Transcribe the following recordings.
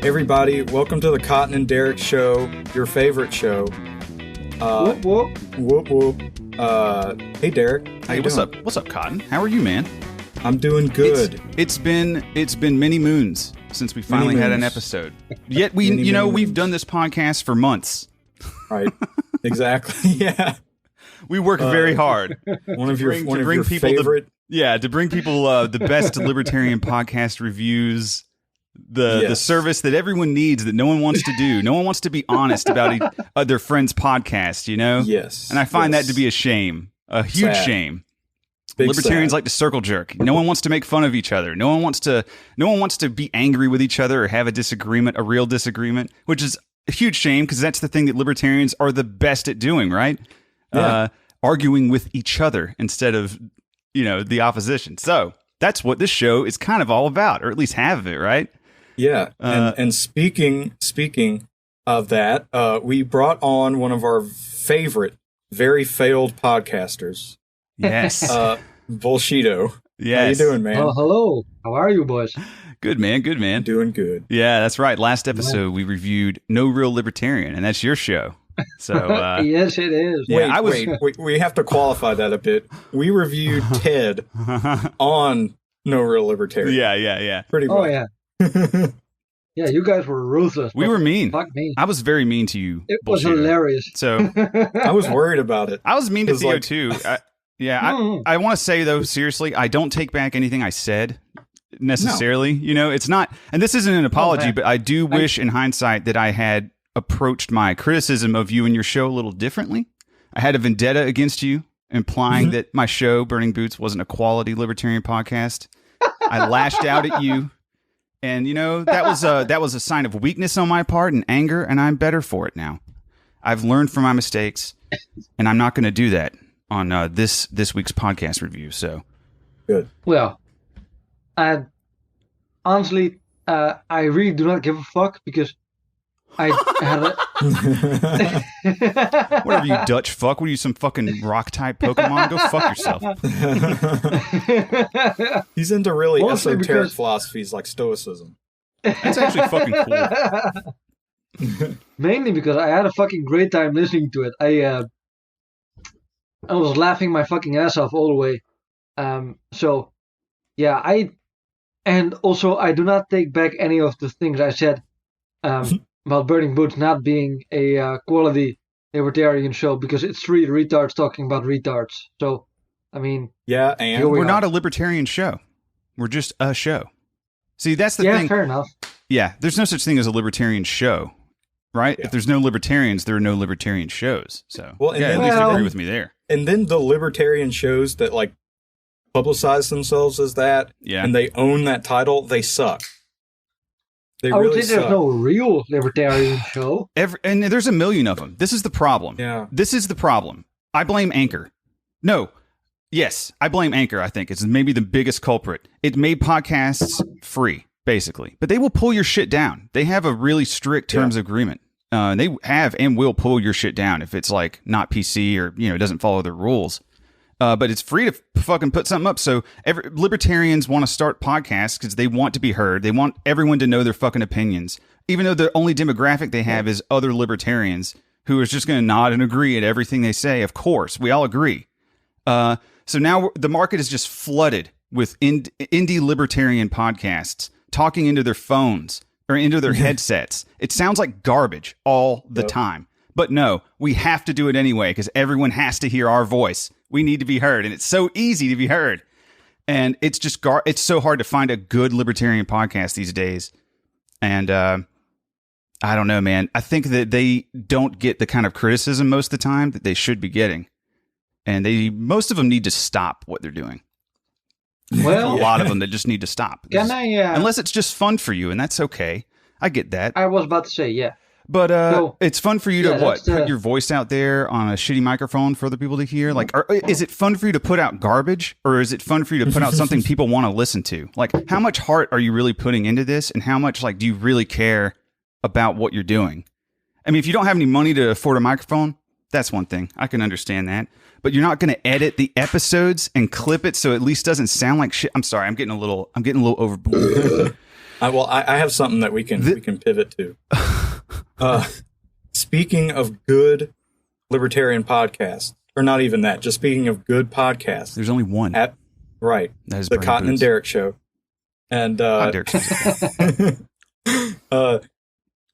Everybody, welcome to the Cotton and Derek Show, your favorite show. Whoop whoop. Whoop whoop. Hey Derek, how you what's doing? up? What's up, Cotton? How are you, man? I'm doing good. It's been many moons since we finally had an episode. Yet we've done this podcast for months. Right. Exactly. Yeah. We work very hard. One of your favorite. To bring people the best libertarian podcast reviews. The service that everyone needs that no one wants to do. No one wants to be honest about their friend's podcast, you know? Yes. And I find that to be a shame. A huge shame. Big Libertarians like to circle jerk. No one wants to make fun of each other. No one wants to be angry with each other or have a disagreement, a real disagreement, which is a huge shame because that's the thing that libertarians are the best at doing, right? Yeah. Arguing with each other instead of, the opposition. So that's what this show is kind of all about, or at least half of it, right? Yeah, and speaking of that, we brought on one of our favorite, very failed podcasters. Yes, Bullshito. Yes. How you doing, man? Oh, hello. How are you, boys? Good, man. Good, man. Doing good. Yeah, that's right. Last episode we reviewed No Real Libertarian, and that's your show. So yes, it is. Yeah, wait. We have to qualify that a bit. We reviewed Ted on No Real Libertarian. Yeah. Pretty much. Oh yeah. Yeah, you guys were ruthless. We were mean. Fuck me. I was very mean to you. It was hilarious. So I was worried about it. I was mean to Theo too. I want to say though, seriously, I don't take back anything I said necessarily. No. It's not, and this isn't an apology, but I do wish in hindsight that I had approached my criticism of you and your show a little differently. I had a vendetta against you, implying that my show, Burning Boots, wasn't a quality libertarian podcast. I lashed out at you. And, that was a sign of weakness on my part and anger, and I'm better for it now. I've learned from my mistakes, and I'm not going to do that on this week's podcast review. So, good. Well, honestly, I really do not give a fuck because I had a... Whatever, you Dutch fuck. What are you, some fucking rock-type Pokemon? Go fuck yourself. He's into really esoteric philosophies like Stoicism. That's actually fucking cool. Mainly because I had a fucking great time listening to it. I was laughing my fucking ass off all the way. So, yeah, and also I do not take back any of the things I said about Burning Boots not being a quality libertarian show because it's three retards talking about retards. So, I mean... Yeah, and we're not a libertarian show. We're just a show. See, that's the thing. Yeah, fair enough. Yeah, there's no such thing as a libertarian show, right? Yeah. If there's no libertarians, there are no libertarian shows. So, at least you agree with me there. And then the libertarian shows that, publicize themselves as that, and they own that title, they suck. I would say there's no real libertarian show. And there's a million of them. This is the problem. Yeah. This is the problem. I blame Anchor. No. Yes, I blame Anchor, I think. It's maybe the biggest culprit. It made podcasts free, basically. But they will pull your shit down. They have a really strict terms of agreement. They have and will pull your shit down if it's not PC or, it doesn't follow their rules. But it's free to fucking put something up. So libertarians want to start podcasts because they want to be heard. They want everyone to know their fucking opinions, even though the only demographic they have is other libertarians who is just going to nod and agree at everything they say. Of course, we all agree. So now the market is just flooded with indie libertarian podcasts talking into their phones or into their headsets. It sounds like garbage all the time. But no, we have to do it anyway because everyone has to hear our voice. We need to be heard, and it's so easy to be heard. And it's just it's so hard to find a good libertarian podcast these days. And I don't know, man. I think that they don't get the kind of criticism most of the time that they should be getting. And most of them need to stop what they're doing. Well, a lot of them that just need to stop. Unless it's just fun for you, and that's okay. I get that. I was about to say, yeah. But it's fun for you to put your voice out there on a shitty microphone for other people to hear? Is it fun for you to put out garbage, or is it fun for you to put out something people want to listen to? How much heart are you really putting into this, and how much do you really care about what you're doing? I mean, if you don't have any money to afford a microphone, That's one thing. I can understand that. But you're not going to edit the episodes and clip it so it at least doesn't sound like shit. I'm sorry. I'm getting a little overboard. I have something that we can pivot to. Speaking of good libertarian podcasts, or not even that, just speaking of good podcasts. There's only one. Right. That is the Cotton and Derek Show. And the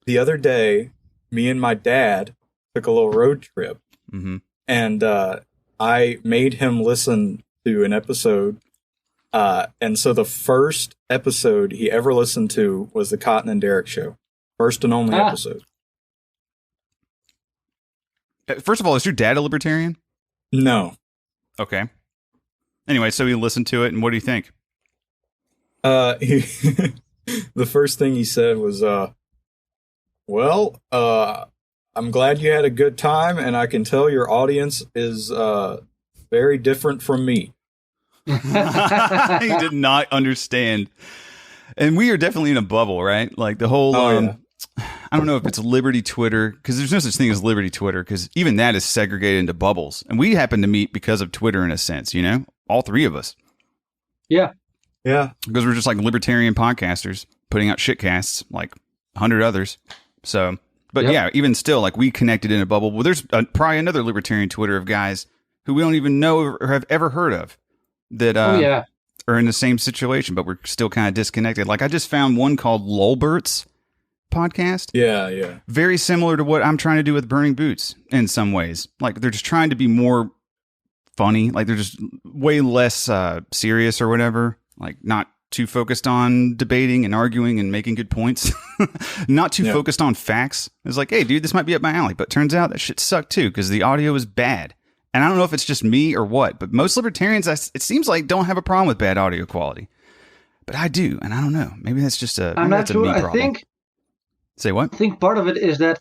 other day, me and my dad took a little road trip. Mm-hmm. And I made him listen to an episode. And so the first episode he ever listened to was the Cotton and Derek Show. First and only episode. First of all, is your dad a libertarian? No. Okay. Anyway, so he listened to it, and what do you think? The first thing he said was, I'm glad you had a good time, and I can tell your audience is very different from me. He did not understand. And we are definitely in a bubble, right? Like the whole... I don't know if it's Liberty Twitter, because there's no such thing as Liberty Twitter, because even that is segregated into bubbles. And we happen to meet because of Twitter in a sense, you know? All three of us. Yeah. Yeah. Because we're just like libertarian podcasters putting out shitcasts like 100 others. So, but yeah, even still, like we connected in a bubble. Well, there's probably another libertarian Twitter of guys who we don't even know or have ever heard of that are in the same situation, but we're still kind of disconnected. Like I just found one called Lulberts podcast. Yeah. Very similar to what I'm trying to do with Burning Boots in some ways. Like they're just trying to be more funny. Like they're just way less serious or whatever. Like not too focused on debating and arguing and making good points. Not too focused on facts. It's like, hey, dude, this might be up my alley. But turns out that shit sucked too because the audio is bad. And I don't know if it's just me or what, but most libertarians, it seems like, don't have a problem with bad audio quality. But I do, and I don't know. Maybe that's just I'm not sure. I think... Say what? I think part of it is that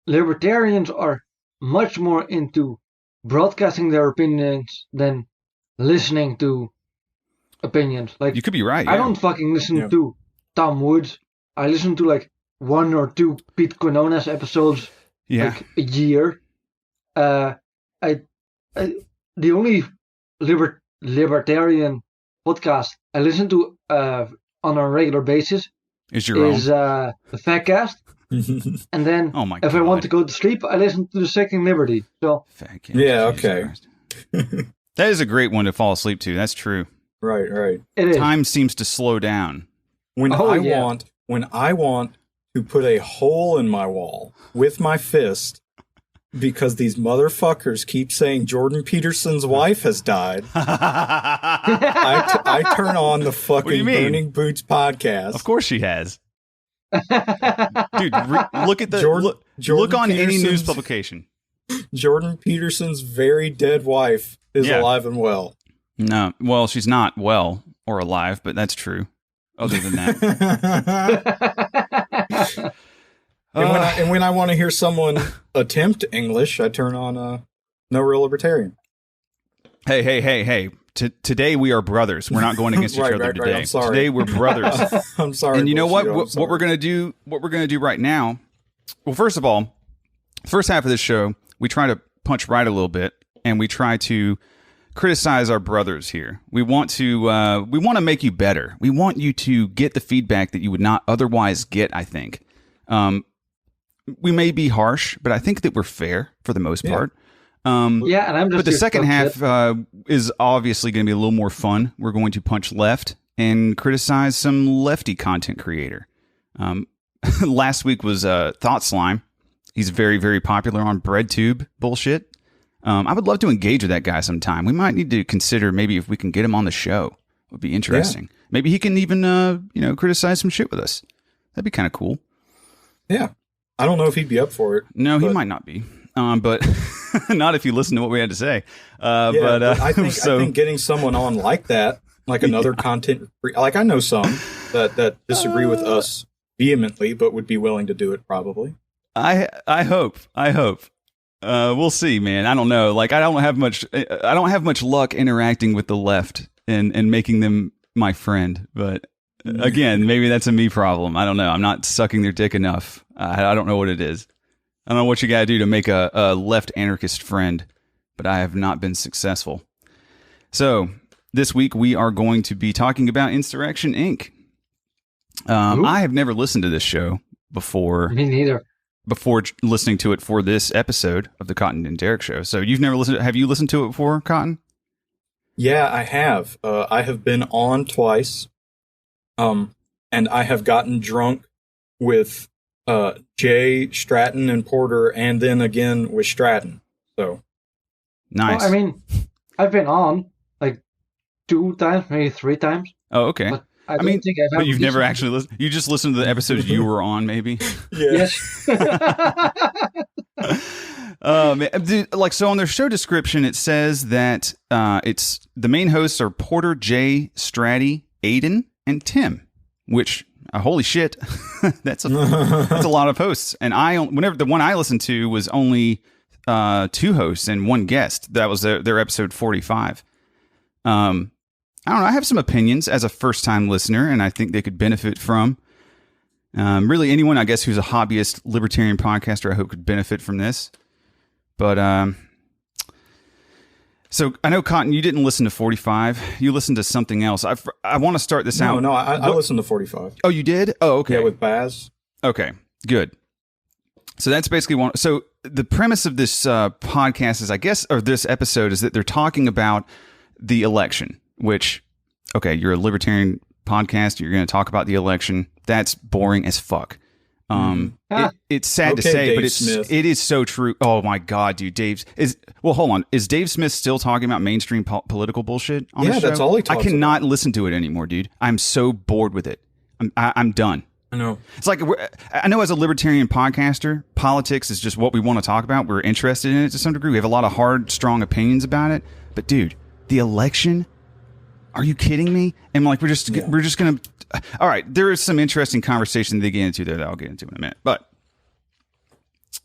libertarians are much more into broadcasting their opinions than listening to opinions. Like you could be right. I don't fucking listen to Tom Woods. I listen to like 1 or 2 Pete Quinones episodes like a year. The only libertarian podcast I listen to on a regular basis is the Fatcast. And then if I want to go to sleep, I listen to the Second Liberty. So Fatcast. Yeah, okay. That is a great one to fall asleep to. That's true. Right. It is. Time seems to slow down. When I want to put a hole in my wall with my fist because these motherfuckers keep saying Jordan Peterson's wife has died, I turn on the fucking Burning Boots podcast. Of course she has. Dude, look at the look on any news publication. Jordan Peterson's very dead wife is alive and well. No, well, she's not well or alive, but that's true. Other than that. And when I want to hear someone attempt English, I turn on No Real Libertarian. Hey. Today we are brothers. We're not going against each other today. I'm sorry. Today we're brothers. I'm sorry. And you know what? What we're gonna do right now. Well, first of all, first half of this show, we try to punch right a little bit, and we try to criticize our brothers here. We want to make you better. We want you to get the feedback that you would not otherwise get. I think. We may be harsh, but I think that we're fair for the most part. And I'm just. But the second half is obviously going to be a little more fun. We're going to punch left and criticize some lefty content creator. Last week was Thought Slime. He's very, very popular on BreadTube bullshit. I would love to engage with that guy sometime. We might need to consider maybe if we can get him on the show. It would be interesting. Yeah. Maybe he can even criticize some shit with us. That'd be kind of cool. Yeah. I don't know if he'd be up for it. No, he might not be. But not if you listen to what we had to say. But I think getting someone on like that, like another content, like I know some that disagree with us vehemently, but would be willing to do it probably. I hope. We'll see, man. I don't know. Like I don't have much luck interacting with the left and making them my friend. But again, maybe that's a me problem. I don't know. I'm not sucking their dick enough. I don't know what it is. I don't know what you got to do to make a left anarchist friend, but I have not been successful. So this week we are going to be talking about Insurrection, Inc. I have never listened to this show before. Me neither. Before listening to it for this episode of the Cotton and Derek Show. So you've never listened. Have you listened to it before, Cotton? Yeah, I have. I have been on twice. And I have gotten drunk with Jay, Stratton, and Porter, and then again with Stratton. So nice. Well, I mean, I've been on like 2 times, maybe 3 times. Oh, okay. But I don't think I've. But you've never actually listened. You just listened to the episodes you were on, maybe. yeah. Yes. Like so on their show description, it says that it's the main hosts are Porter, Jay, Stratty, Aiden, and Tim. Which holy shit, that's a lot of hosts. And whenever the one I listened to was only 2 hosts and 1 guest. That was their episode 45. I don't know. I have some opinions as a first-time listener, and I think they could benefit from. Really, anyone, I guess, who's a hobbyist libertarian podcaster, I hope could benefit from this. But so I know, Cotton, you didn't listen to 45. You listened to something else. I want to start this out. No, I listened to 45. Oh, you did? Oh, okay. Yeah, with Baz. Okay, good. So that's basically one. So the premise of this podcast is, I guess, or this episode is that they're talking about the election. Which, okay, you're a libertarian podcast. You're going to talk about the election. That's boring as fuck. It's sad to say, Dave but Smith. it is so true. Oh my god, dude, hold on. Is Dave Smith still talking about mainstream political bullshit on the show? That's all he talks I cannot listen to it anymore, dude. I'm so bored with it. I'm done. I know. It's like, I know as a libertarian podcaster, politics is just what we want to talk about. We're interested in it to some degree. We have a lot of hard, strong opinions about it. But dude, the election. Are you kidding me? And we're just going to. All right, there is some interesting conversation they get into there that I'll get into in a minute. But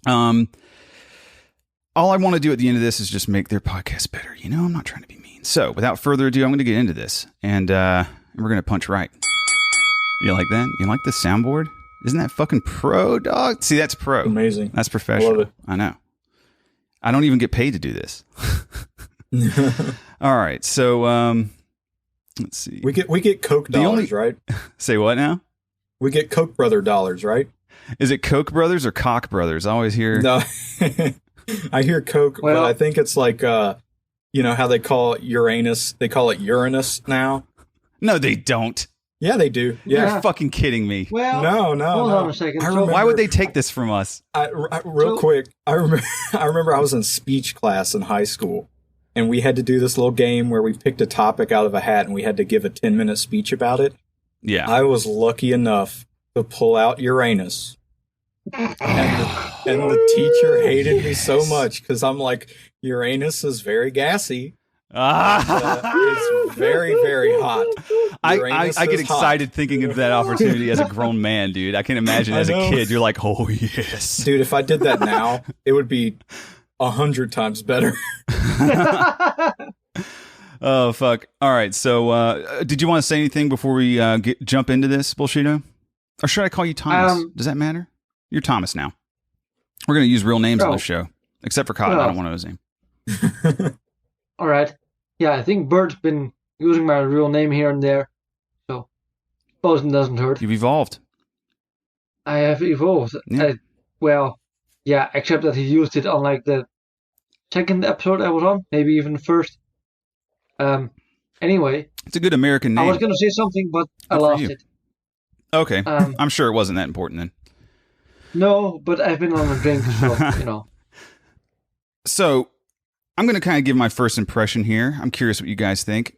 all I want to do at the end of this is just make their podcast better. You know, I'm not trying to be mean. So without further ado, I'm going to get into this, and we're going to punch right. You like that? You like the soundboard? Isn't that fucking pro, dog? See, that's pro. Amazing. That's professional. I love it. I know. I don't even get paid to do this. All right, so let's see. We get Koch dollars, right? Say what now? We get Koch brother dollars, right? Is it Koch brothers or Koch brothers? I always hear. No, I hear Koch, Well, but I think it's like you know how they call Uranus? They call it Uranus now. No, they don't. Yeah, they do. Yeah. You're fucking kidding me. Well, No. hold on a second. I So- remember- Why would they take this from us? Real quick, I remember I was in speech class in high school, and we had to do this little game where we picked a topic out of a hat, and we had to give a 10-minute speech about it. Yeah. I was lucky enough to pull out Uranus, and the teacher hated me so much because I'm like, Uranus is very gassy. It's very, very hot. I Uranus get is excited thinking of that opportunity as a grown man, dude. I can imagine I as a know. kid, you're like, oh, yes. Dude, if I did that now, it would be 100 times better. Oh, fuck. All right. So did you want to say anything before we jump into this, Bullshito? Or should I call you Thomas? Does that matter? You're Thomas now. We're going to use real names on the show. Except for Cotton. I don't want to know his name. All right. Yeah, I think Bert's been using my real name here and there, so suppose it doesn't hurt. You've evolved. I have evolved. Yeah. Well, yeah, except that he used it on like the second episode I was on, maybe even the first. Anyway, It's a good American name. I was gonna say something, but I Good for lost you. it. Okay. Um, I'm sure it wasn't that important then. No, but I've been on a drink, so you know. So I'm going to kind of give my first impression here. I'm curious what you guys think.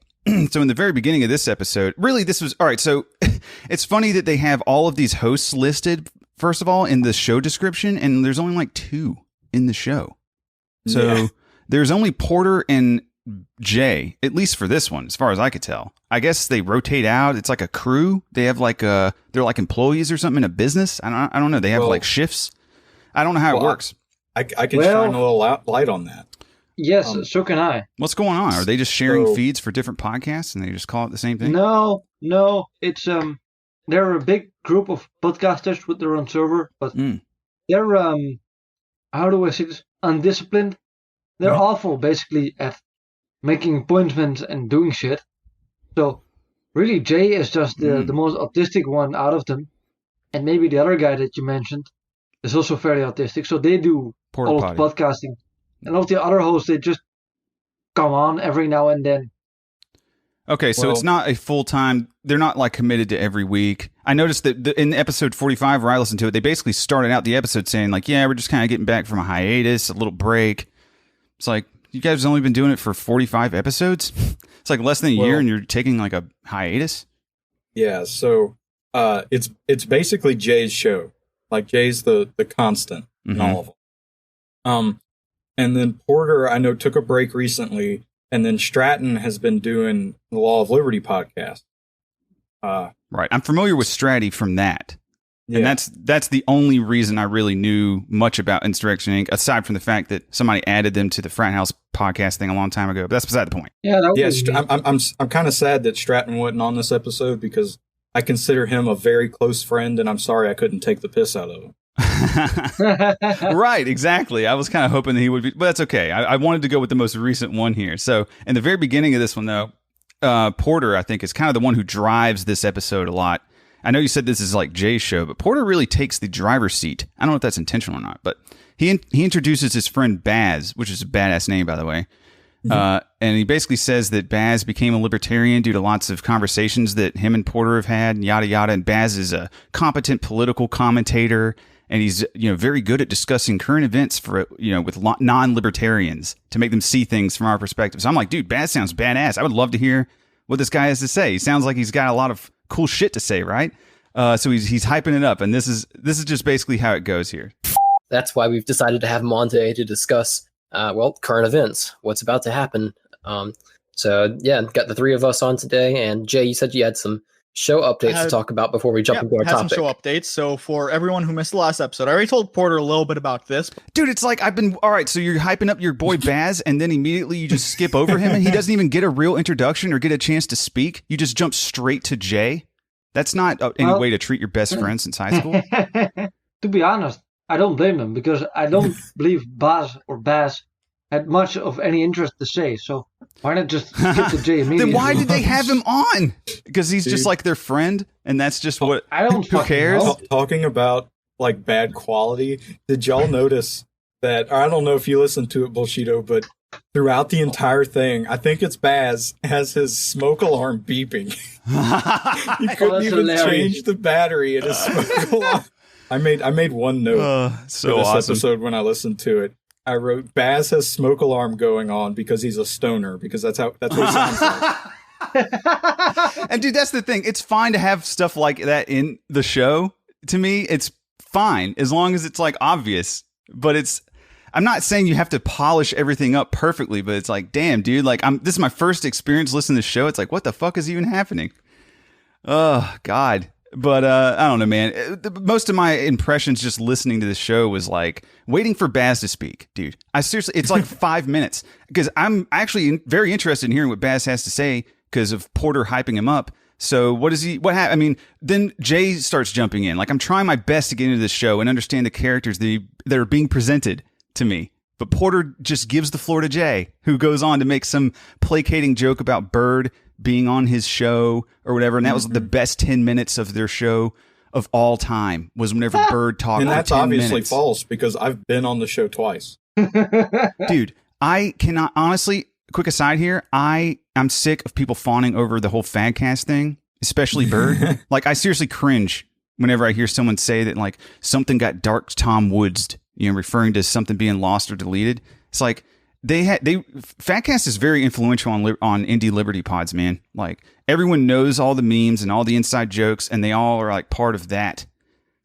So in the very beginning of this episode, really this was, all right, so it's funny that they have all of these hosts listed, first of all, in the show description, and there's only like 2 in the show. So Yeah. there's only Porter and Jay, at least for this one, as far as I could tell. I guess they rotate out. It's like a crew. They have like they're like employees or something in a business. I don't know. They have Well- like shifts. I don't know how it works. I can Well- shine a little light on that. Yes, Um, so can I. What's going on? Are they just sharing So- feeds for different podcasts and they just call it the same thing? No, it's they're a big group of podcasters with their own server, but Mm. they're how do I say this? Undisciplined. They're awful, basically, at making appointments and doing shit. So, really, Jay is just the most autistic one out of them. And maybe the other guy that you mentioned is also fairly autistic. So they do Porta all potty. of the podcasting. And all of the other hosts, they just come on every now and then. Okay, so it's not a full-time, they're not like committed to every week. I noticed that in episode 45 where I listened to it, they basically started out the episode saying like, yeah, we're just kind of getting back from a hiatus, a little break. It's like, you guys have only been doing it for 45 episodes? It's like less than a year and you're taking like a hiatus? Yeah, so it's basically Jay's show. Like Jay's the constant in all of them. And then Porter, I know, took a break recently. And then Stratton has been doing the Law of Liberty podcast. Right. I'm familiar with Stratty from that. Yeah. And that's the only reason I really knew much about Insurrection Inc., aside from the fact that somebody added them to the Frat House podcast thing a long time ago. But that's beside the point. Yeah, I'm kind of sad that Stratton wasn't on this episode because I consider him a very close friend, and I'm sorry I couldn't take the piss out of him. Right, exactly. I was kind of hoping that he would be, but that's okay. I wanted to go with the most recent one here. So in the very beginning of this one, though, Porter, I think, is kind of the one who drives this episode a lot. I know you said this is like Jay's show, but Porter really takes the driver's seat. I don't know if that's intentional or not, but he introduces his friend Baz, which is a badass name, by the way. And he basically says that Baz became a libertarian due to lots of conversations that him and Porter have had, and yada yada. And Baz is a competent political commentator, and he's very good at discussing current events for with non-libertarians to make them see things from our perspective. So I'm like, dude, Baz sounds badass. I would love to hear what this guy has to say. He sounds like he's got a lot of cool shit to say, right? So he's hyping it up, and this is just basically how it goes here. That's why we've decided to have him on today to discuss current events, what's about to happen. So yeah, got the three of us on today, and Jay, you said you had some show updates to talk about before we jump into our topic. Some show updates. So for everyone who missed the last episode, I already told Porter a little bit about this. Dude, it's like all right, so you're hyping up your boy Baz, and then immediately you just skip over him, and he doesn't even get a real introduction or get a chance to speak. You just jump straight to Jay. That's not any way to treat your best friend since high school. To be honest, I don't blame them because I don't believe Baz had much of any interest to say. So why not just skip to Jay immediately? Then why did they have him on? Because he's just like their friend, and that's just what. I don't. Who cares? Talking about like bad quality. Did y'all notice that? Or I don't know if you listened to it, Bullshito, but throughout the entire thing, I think it's Baz has his smoke alarm beeping. He couldn't even change the battery in his smoke alarm. I made one note for this episode when I listened to it. I wrote, Baz has smoke alarm going on because he's a stoner, because that's what he sounds like. And dude, that's the thing. It's fine to have stuff like that in the show. To me, it's fine as long as it's like obvious. But I'm not saying you have to polish everything up perfectly, but it's like, damn, dude, like this is my first experience listening to the show. It's like, what the fuck is even happening? Oh, God. But I don't know, man. Most of my impressions just listening to the show was like waiting for Baz to speak, dude. It's like 5 minutes because I'm actually very interested in hearing what Baz has to say because of Porter hyping him up. So what happened? I mean, then Jay starts jumping in. Like I'm trying my best to get into this show and understand the characters that are being presented to me. But Porter just gives the floor to Jay, who goes on to make some placating joke about Bird being on his show or whatever. And that was the best 10 minutes of their show of all time was whenever Bird talked. And that's for 10 obviously minutes. false because I've been on the show twice. Dude, I cannot honestly, quick aside here. I'm sick of people fawning over the whole Fadcast thing, especially Bird. Like I seriously cringe whenever I hear someone say that like something got dark Tom Woods'd, referring to something being lost or deleted. It's like, Fatcast is very influential on indie Liberty pods, man. Like everyone knows all the memes and all the inside jokes, and they all are like part of that.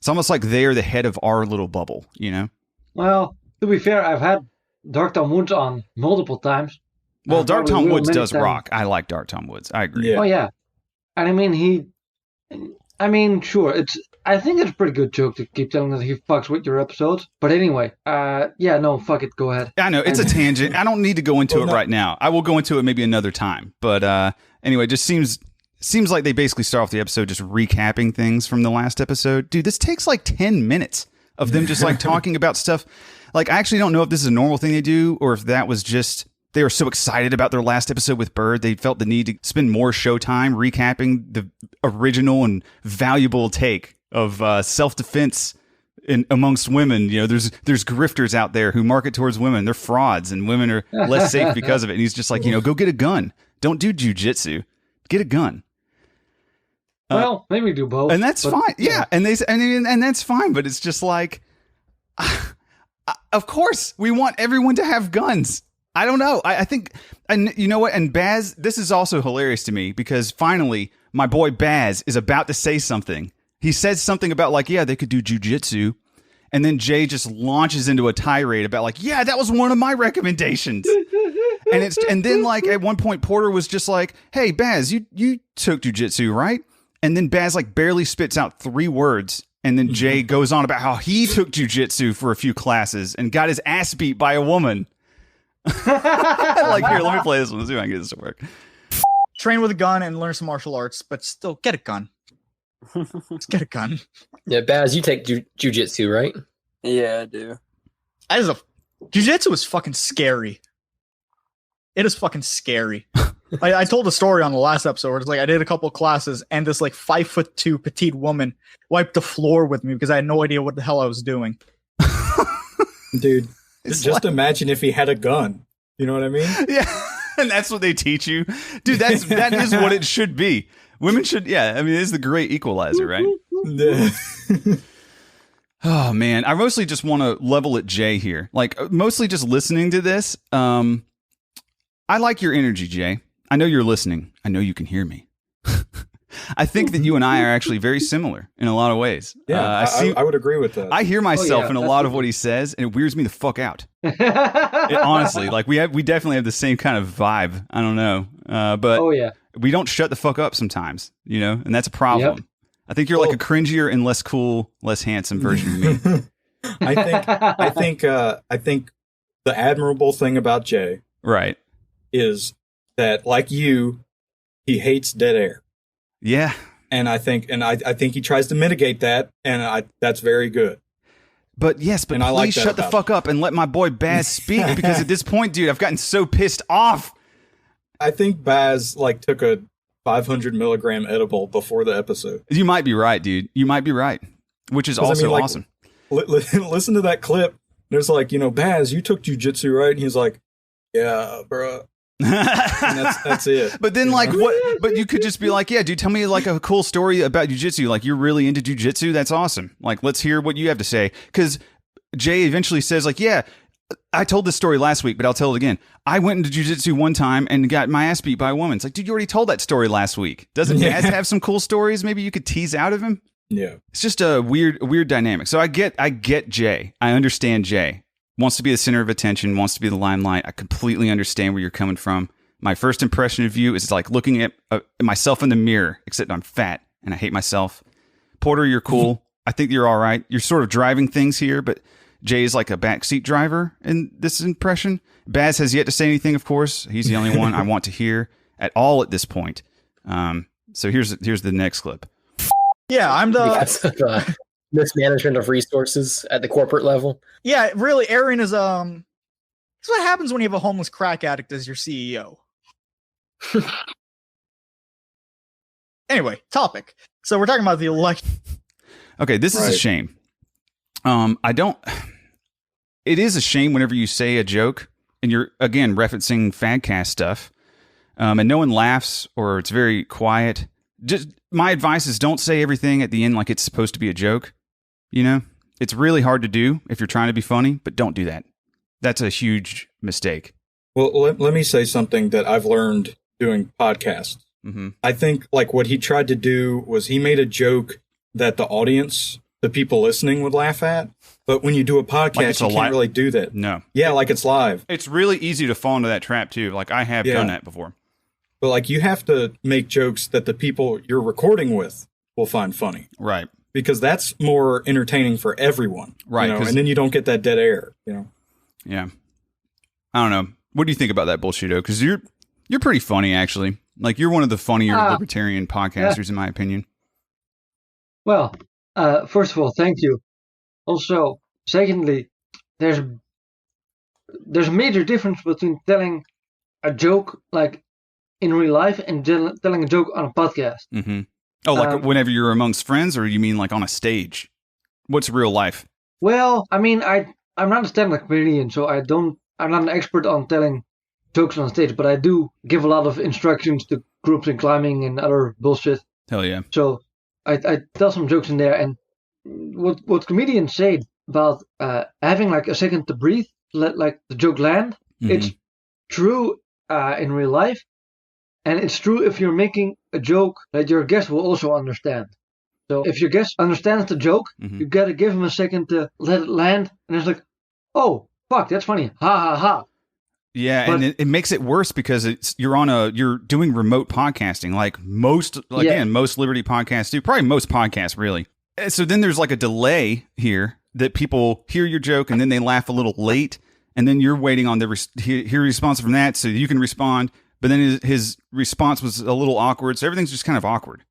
It's almost like they're the head of our little bubble, Well, to be fair, I've had Dark Tom Woods on multiple times. Well, Dark Tom Woods does rock. I like Dark Tom Woods. I agree. Yeah. Oh yeah, and sure, I think it's a pretty good joke to keep telling that he fucks with your episodes. But anyway, fuck it, go ahead. I know, it's a tangent. I don't need to go into it right now. I will go into it maybe another time. But anyway, it just seems like they basically start off the episode just recapping things from the last episode. Dude, this takes like 10 minutes. of them just like talking about stuff. Like, I actually don't know if this is a normal thing they do or if that was just they were so excited about their last episode with Bird, they felt the need to spend more showtime recapping the original and valuable take of self-defense amongst women. You know, there's grifters out there who market towards women. They're frauds, and women are less safe because of it. And he's just like, go get a gun. Don't do jujitsu. Get a gun. Well, maybe do both, and that's fine. Yeah, and that's fine. But it's just like, of course, we want everyone to have guns. I don't know. I think, and you know what? And Baz, this is also hilarious to me because finally, my boy Baz is about to say something. He says something about like, yeah, they could do jujitsu. And then Jay just launches into a tirade about like, yeah, that was one of my recommendations. and then like at one point, Porter was just like, hey, Baz, you took jujitsu, right? And then Baz like barely spits out 3 words. And then Jay goes on about how he took jujitsu for a few classes and got his ass beat by a woman. Like, here, let me play this one. Let's see if I can get this to work. Train with a gun and learn some martial arts, but still get a gun. Just get a gun. Yeah, Baz, you take jujitsu, right? Yeah, I do. Jiu-jitsu is fucking scary. It is fucking scary. I told a story on the last episode where it's like I did a couple of classes and this like 5'2" petite woman wiped the floor with me because I had no idea what the hell I was doing. Dude, just imagine if he had a gun. You know what I mean? Yeah, and that's what they teach you. Dude, that is what it should be. Women should, yeah, I mean, it's the great equalizer, right? Oh, man. I mostly just want to level at Jay here. Like, mostly just listening to this. I like your energy, Jay. I know you're listening. I know you can hear me. I think that you and I are actually very similar in a lot of ways. Yeah, I would agree with that. I hear myself in a lot of what he says, and it weirds me the fuck out. Honestly, like we definitely have the same kind of vibe. I don't know, but we don't shut the fuck up sometimes, and that's a problem. Yep. I think you're like a cringier and less cool, less handsome version of me. I think the admirable thing about Jay, right, is that like you, he hates dead air. Yeah. And I think he tries to mitigate that, and that's very good. But yes, but please shut the fuck up and let my boy Baz speak, because at this point, dude, I've gotten so pissed off. I think Baz took a 500 milligram edible before the episode. You might be right, dude. You might be right, which is also awesome. Listen to that clip. There's Baz, you took jujitsu, right? And he's like, yeah, bro. And that's it. But then what? But you could just be like, yeah, dude, tell me a cool story about jujitsu. Like, you're really into jujitsu. That's awesome. Like, let's hear what you have to say. Because Jay eventually says yeah, I told this story last week, but I'll tell it again. I went into jujitsu one time and got my ass beat by a woman. It's like, dude, you already told that story last week. Doesn't Baz have some cool stories? Maybe you could tease out of him. Yeah, it's just a weird dynamic. So I get Jay. I understand Jay. Wants to be the center of attention, wants to be the limelight. I completely understand where you're coming from. My first impression of you is like looking at myself in the mirror, except I'm fat and I hate myself. Porter, you're cool. I think you're all right. You're sort of driving things here, but Jay is like a backseat driver in this impression. Baz has yet to say anything, of course. He's the only one I want to hear at all at this point. So here's the next clip. Yeah, I'm the... mismanagement of resources at the corporate level. Yeah, really, Aaron is that's what happens when you have a homeless crack addict as your CEO. Anyway, topic. So we're talking about the election. Okay, this is a shame. It is a shame whenever you say a joke and you're again referencing Fadcast stuff, and no one laughs or it's very quiet. Just my advice is don't say everything at the end like it's supposed to be a joke. It's really hard to do if you're trying to be funny, but don't do that. That's a huge mistake. Well, let me say something that I've learned doing podcasts. Mm-hmm. I think what he tried to do was he made a joke that the audience, the people listening, would laugh at. But when you do a podcast, you can't really do that. No. Yeah, it's live. It's really easy to fall into that trap, too. Like, I have done that before. But you have to make jokes that the people you're recording with will find funny. Right. Because that's more entertaining for everyone. Right. And then you don't get that dead air, Yeah. I don't know. What do you think about that bullshit-o? Because you're pretty funny, actually. Like, you're one of the funnier libertarian podcasters, in my opinion. Well, first of all, thank you. Also, secondly, there's a major difference between telling a joke like in real life and telling a joke on a podcast. Mm-hmm. Oh, like whenever you're amongst friends, or you mean like on a stage? What's real life? Well, I mean, I'm not a stand-up comedian, so I'm not an expert on telling jokes on stage, but I do give a lot of instructions to groups in climbing and other bullshit. Hell yeah. So I tell some jokes in there, and what comedians say about having like a second to breathe, let like the joke land. Mm-hmm. It's true in real life, and it's true if you're making a joke that your guest will also understand. So if your guest understands the joke, Mm-hmm. you gotta give him a second to let it land, and it's like, oh fuck, that's funny, ha ha ha. Yeah, But- and it makes it worse because you're doing remote podcasting, like most Liberty podcasts do, probably most podcasts really. And so then there's like a delay here that people hear your joke and then they laugh a little late, and then you're waiting on the hear response from that so you can respond. But then his response was a little awkward, so everything's just kind of awkward,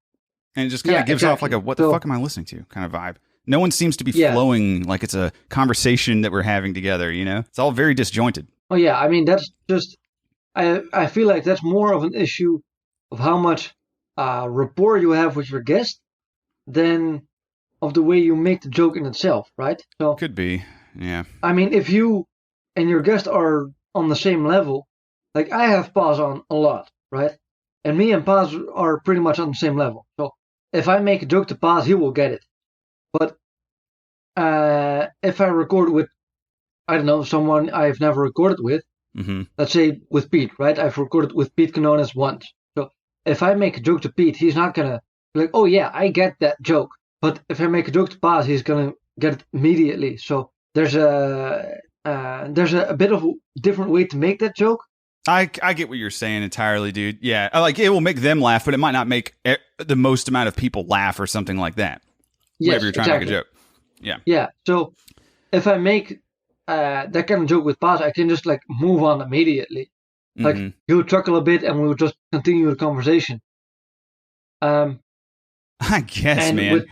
and it just kind of gives off like a "what the fuck am I listening to" kind of vibe. No one seems to be flowing like it's a conversation that we're having together. You know, it's all very disjointed. Oh yeah, I mean that's just I feel like that's more of an issue of how much rapport you have with your guest than of the way you make the joke in itself, right? So Could be, yeah. I mean, if you and your guest are on the same level, like I have Paz on a lot, right? And me and Paz are pretty much on the same level. So if I make a joke to Paz, he will get it. But if I record with, I don't know, someone I've never recorded with, Mm-hmm. let's say with Pete, right? I've recorded with Pete Canones once. So if I make a joke to Pete, he's not gonna be like, oh yeah, I get that joke. But if I make a joke to Paz, he's gonna get it immediately. So there's a bit of a different way to make that joke. I get what you're saying entirely, dude. Yeah, like it will make them laugh, but it might not make the most amount of people laugh or something like that. Yes, whenever you're trying to make a joke. Yeah. Yeah. So if I make that kind of joke with Paz, I can just like move on immediately. Like Mm-hmm. he'll chuckle a bit, and we'll just continue the conversation. I guess, And man. with-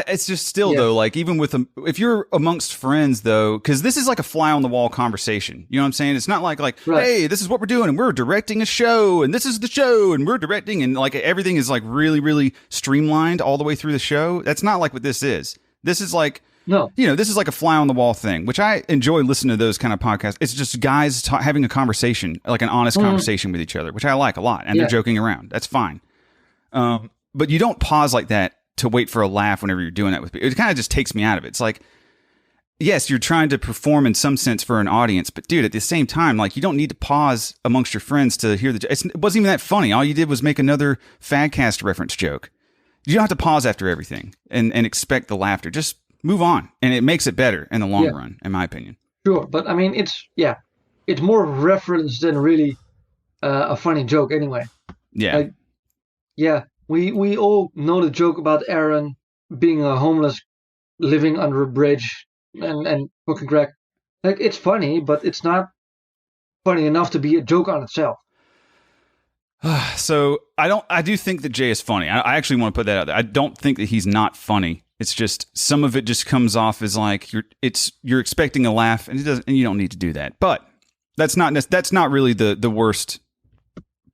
It's just still though, like even with if you're amongst friends though, because this is like a fly on the wall conversation. You know what I'm saying? It's not like Right. hey, this is what we're doing, and we're directing a show, and this is the show, and we're directing, and like everything is like really, really streamlined all the way through the show. That's not like what this is. This is like. No. You know, this is like a fly on the wall thing, which I enjoy listening to those kind of podcasts. It's just guys having a conversation, like an honest conversation with each other, which I like a lot. And they're joking around. That's fine. But you don't pause like that to wait for a laugh whenever you're doing that with people. It kind of just takes me out of it. It's like, yes, you're trying to perform in some sense for an audience, but dude, at the same time, like you don't need to pause amongst your friends to hear it wasn't even that funny. All you did was make another Fadcast reference joke. You don't have to pause after everything and expect the laughter. Just move on, and it makes it better in the long run, in my opinion. Sure, but I mean, it's more reference than really a funny joke anyway. Yeah. Like, yeah, we all know the joke about Aaron being a homeless, living under a bridge and smoking crack. Like, it's funny, but it's not funny enough to be a joke on itself. So I do think that Jay is funny. I actually want to put that out there. I don't think that he's not funny. It's just some of it just comes off as like you're expecting a laugh, and it doesn't, and you don't need to do that. But that's not really the worst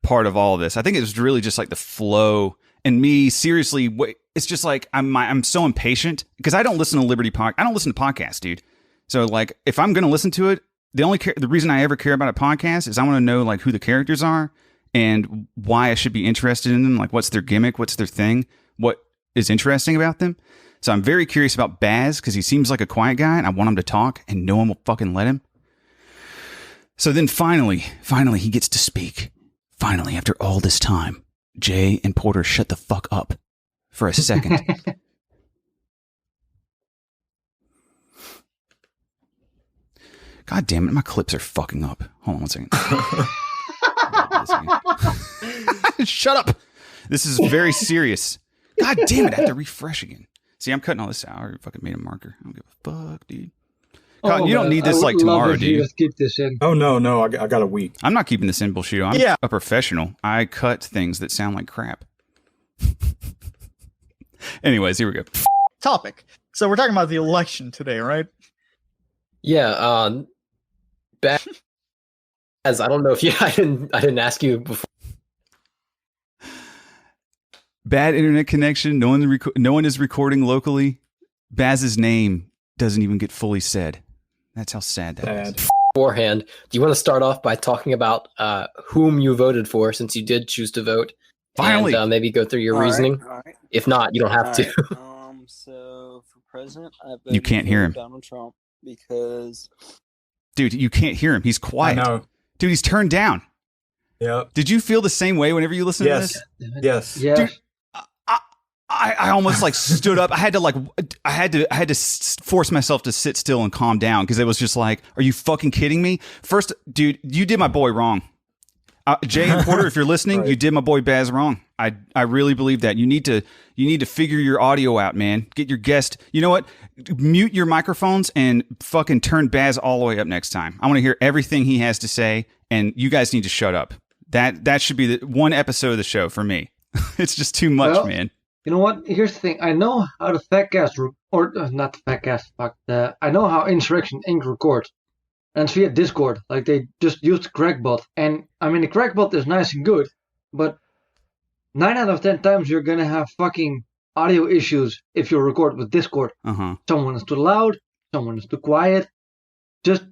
part of all of this. I think it was really just like the flow and me seriously. It's just like I'm so impatient because I don't listen to I don't listen to podcasts, dude. So like if I'm gonna listen to it, the reason I ever care about a podcast is I want to know like who the characters are and why I should be interested in them. Like what's their gimmick, what's their thing, what is interesting about them. So I'm very curious about Baz because he seems like a quiet guy and I want him to talk and no one will fucking let him. So then finally he gets to speak. Finally, after all this time, Jay and Porter shut the fuck up for a second. God damn it, my clips are fucking up. Hold on one second. Shut up. This is very serious. God damn it, I have to refresh again. See, I'm cutting all this out. I already fucking made a marker. I don't give a fuck, dude. Cotton, you don't need this like tomorrow, do you? Just keep this in. Oh, no. I got a week. I'm not keeping this in, Bullshit. I'm a professional. I cut things that sound like crap. Anyways, here we go. topic. So we're talking about the election today, right? Yeah. Baz, I don't know if I didn't ask you before. Bad internet connection. No one is recording locally. Baz's name doesn't even get fully said. That's how sad that is. Beforehand, do you want to start off by talking about whom you voted for, since you did choose to vote? Finally, and maybe go through your reasoning. All right. If not, you don't have to. So for president, I You can't hear him. Donald Trump because dude, you can't hear him. He's quiet. I know. Dude, he's turned down. Yep. Did you feel the same way whenever you listened to this? Yes. Yeah. Dude, I almost like stood up. I had to force myself to sit still and calm down because it was just like, are you fucking kidding me? First, dude, you did my boy wrong. Jay and Porter, if you're listening, Right. You did my boy Baz wrong. I really believe that. You need to figure your audio out, man. Get your guest. You know what? Mute your microphones and fucking turn Baz all the way up next time. I want to hear everything he has to say, and you guys need to shut up. That should be the one episode of the show for me. It's just too much, Well, man. You know what? Here's the thing. I know how the Fatcast, not the Fatcast, fuck. I know how Insurrection Inc. records. And it's via Discord. Like, they just used the Crackbot. And, I mean, the Crackbot is nice and good. But 9 out of 10 times you're gonna have fucking audio issues if you record with Discord. Uh-huh. Someone is too loud. Someone is too quiet. Just,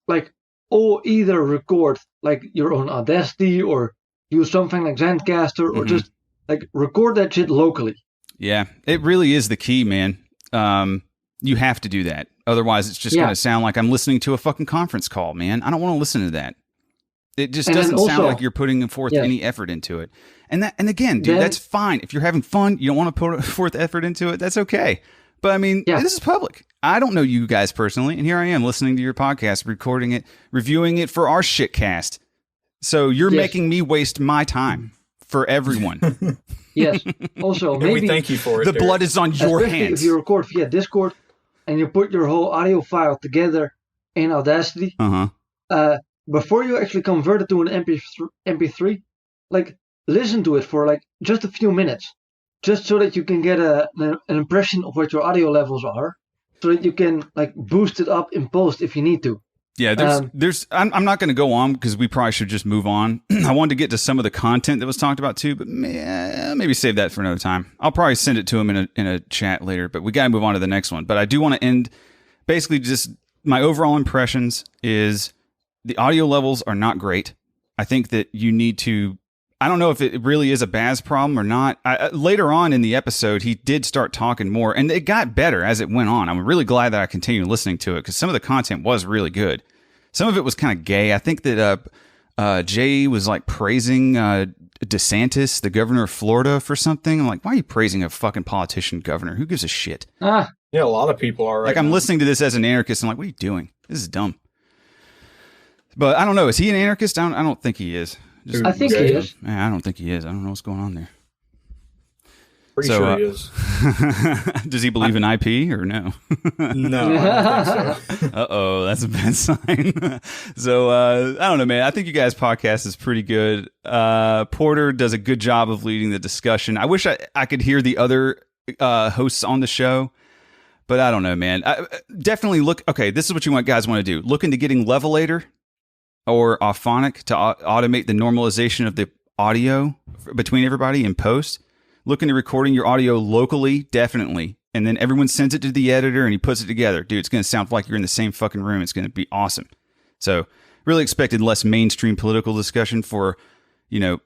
like, either record, like, your own Audacity or use something like Zencaster or Mhm. just, like, record that shit locally. Yeah, it really is the key, man. You have to do that. Otherwise, it's just going to sound like I'm listening to a fucking conference call, man. I don't want to listen to that. It just And doesn't also- sound like you're putting forth any effort into it. And again, dude, that's fine. If you're having fun, you don't want to put forth effort into it, that's okay. But I mean, this is public. I don't know you guys personally, and here I am listening to your podcast, recording it, reviewing it for our shitcast. So you're making me waste my time for everyone. Yes. Also, And maybe we thank you for it. The Derek. blood is on your especially hands. if you record via Discord and you put your whole audio file together in Audacity, before you actually convert it to an MP3, like, listen to it for like just a few minutes, just so that you can get an impression of what your audio levels are, so that you can like boost it up in post if you need to. Yeah, I'm not going to go on because we probably should just move on. I wanted to get to some of the content that was talked about too, but maybe save that for another time. I'll probably send it to him in a chat later, but we got to move on to the next one. But I do want to end basically just my overall impressions is the audio levels are not great. I think that you need to, I don't know if it really is a Baz problem or not. Later on in the episode, he did start talking more, and it got better as it went on. I'm really glad that I continued listening to it because some of the content was really good. Some of it was kind of gay. I think that Jay was like praising DeSantis, the governor of Florida, for something. I'm like, why are you praising a fucking politician governor? Who gives a shit? Yeah, a lot of people are. Like, I'm listening to this as an anarchist. I'm like, what are you doing? This is dumb. But I don't know. Is he an anarchist? I don't think he is. I think he is. I don't think he is. I don't know what's going on there. Pretty sure he is. Does he believe in IP or no? No, I don't think so. Uh-oh, that's a bad sign. So, I don't know, man. I think you guys' podcast is pretty good. Porter does a good job of leading the discussion. I wish I could hear the other hosts on the show, but I don't know, man. Definitely look. Okay, this is what you guys want to do. Look into getting Levelator or Auphonic to automate the normalization of the audio between everybody in post. Look into recording your audio locally, definitely. And then everyone sends it to the editor and he puts it together. Dude, it's going to sound like you're in the same fucking room. It's going to be awesome. So really expected less mainstream political discussion for, a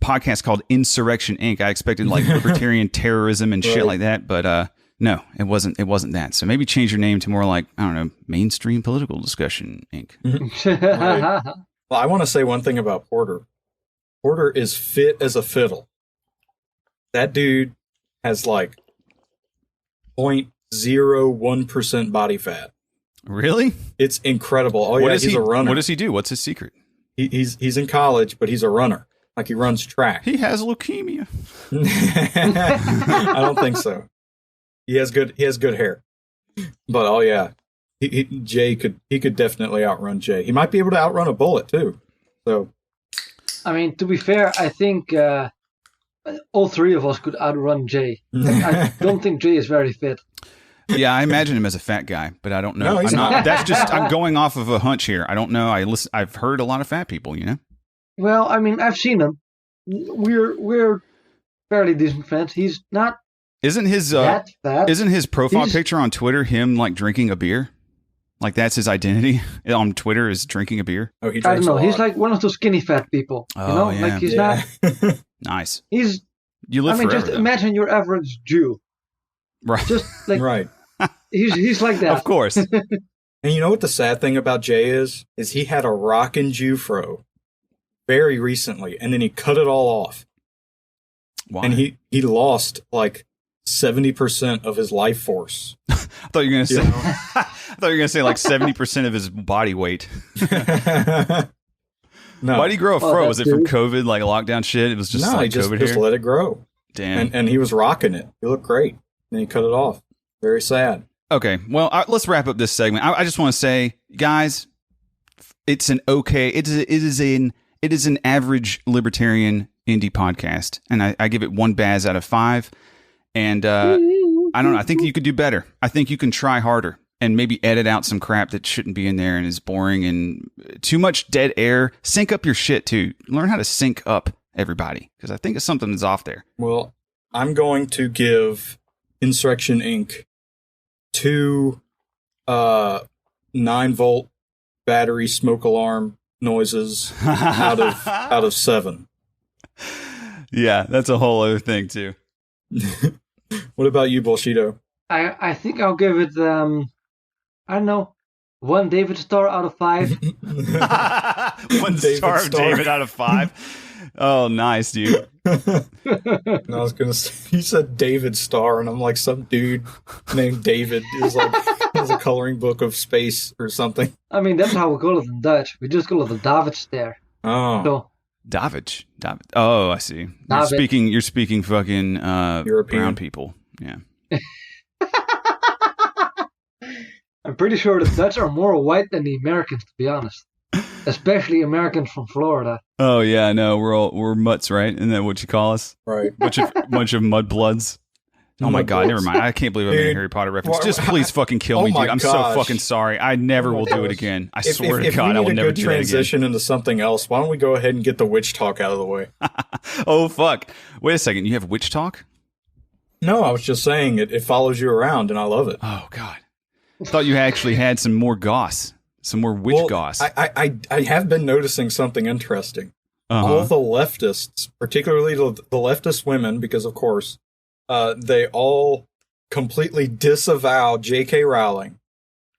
podcast called Insurrection Inc. I expected like libertarian terrorism and shit like that. But no, it wasn't that. So maybe change your name to more like, I don't know, mainstream political discussion Inc. Right. Well, I want to say one thing about Porter. Porter is fit as a fiddle. That dude has like 0.01% body fat. Really? It's incredible. Oh, yeah, he's a runner. What does he do? What's his secret? He's in college, but he's a runner. Like, he runs track. He has leukemia. I don't think so. He has good hair. But oh yeah, Jay could definitely outrun Jay. He might be able to outrun a bullet too. So, I mean, to be fair, I think all three of us could outrun Jay. I don't think Jay is very fit. Yeah, I imagine him as a fat guy, but I don't know. No, he's I'm not. not. That's just I'm going off of a hunch here. I don't know. I've heard a lot of fat people. You know. Well, I mean, I've seen him. We're fairly decent friends. He's not Isn't his that fat. isn't his profile He's- picture on Twitter him like drinking a beer? Like that's his identity on Twitter is drinking a beer. Oh, he I don't drinks know. a He's lot. like one of those skinny fat people. Oh, You know, yeah. like he's Yeah. not. Nice. He's. You live I mean, forever. just though. imagine your average Jew. Right. Just like Right. he's like that. Of course. And you know what the sad thing about Jay is? Is he had a rockin' Jew fro very recently, and then he cut it all off. Why? And he lost like 70% of his life force. I thought you were gonna say. You know? I thought you were gonna say like 70% of his body weight. No. Why did he grow a Oh, fro? that Was it from dude. COVID, like lockdown shit? It was just no, like he just, COVID just hair. let it grow. Damn. And he was rocking it. He looked great. And he cut it off. Very sad. Okay, well, let's wrap up this segment. I just want to say, guys, it's an okay. It is an average libertarian indie podcast, and I give it 1 Baz out of 5. And I don't know. I think you could do better. I think you can try harder and maybe edit out some crap that shouldn't be in there and is boring and too much dead air. Sync up your shit too. Learn how to sync up everybody because I think it's something that's off there. Well, I'm going to give Insurrection Inc. 2 9-volt battery smoke alarm noises out of 7. Yeah, that's a whole other thing too. What about you, Bullshido? I think I'll give it I don't know, 1 David star out of 5. 1 David star of Stark. David out of 5. Oh, nice, dude. And I was gonna say, you said David Starr, and I'm like some dude named David is like has a coloring book of space or something. I mean, that's how we call it in Dutch. We just call it the David stare. Oh, So David. Oh, I see. David. You're speaking fucking European. brown people. Yeah. I'm pretty sure the Dutch are more white than the Americans, to be honest. Especially Americans from Florida. Oh yeah, I know. We're mutts, right? Isn't that what you call us? right. Bunch of mudbloods. Oh my god, Mudbloods. never mind. I can't believe I made a Dude, Harry Potter reference. wha- Just please fucking kill Oh me, my dude. I'm so gosh. fucking sorry. I never Oh my will do it gosh. again. I If swear to we God, I need will a never good do that again. transition into something else, why don't we go ahead and get the witch talk out of the way? Oh fuck. Wait a second. You have witch talk? No, I was just saying it follows you around, and I love it. Oh god. I thought you actually had some more goss. Some more witch Well, goss. I have been noticing something interesting. Uh-huh. All the leftists, particularly the leftist women, because of course, they all completely disavow J.K. Rowling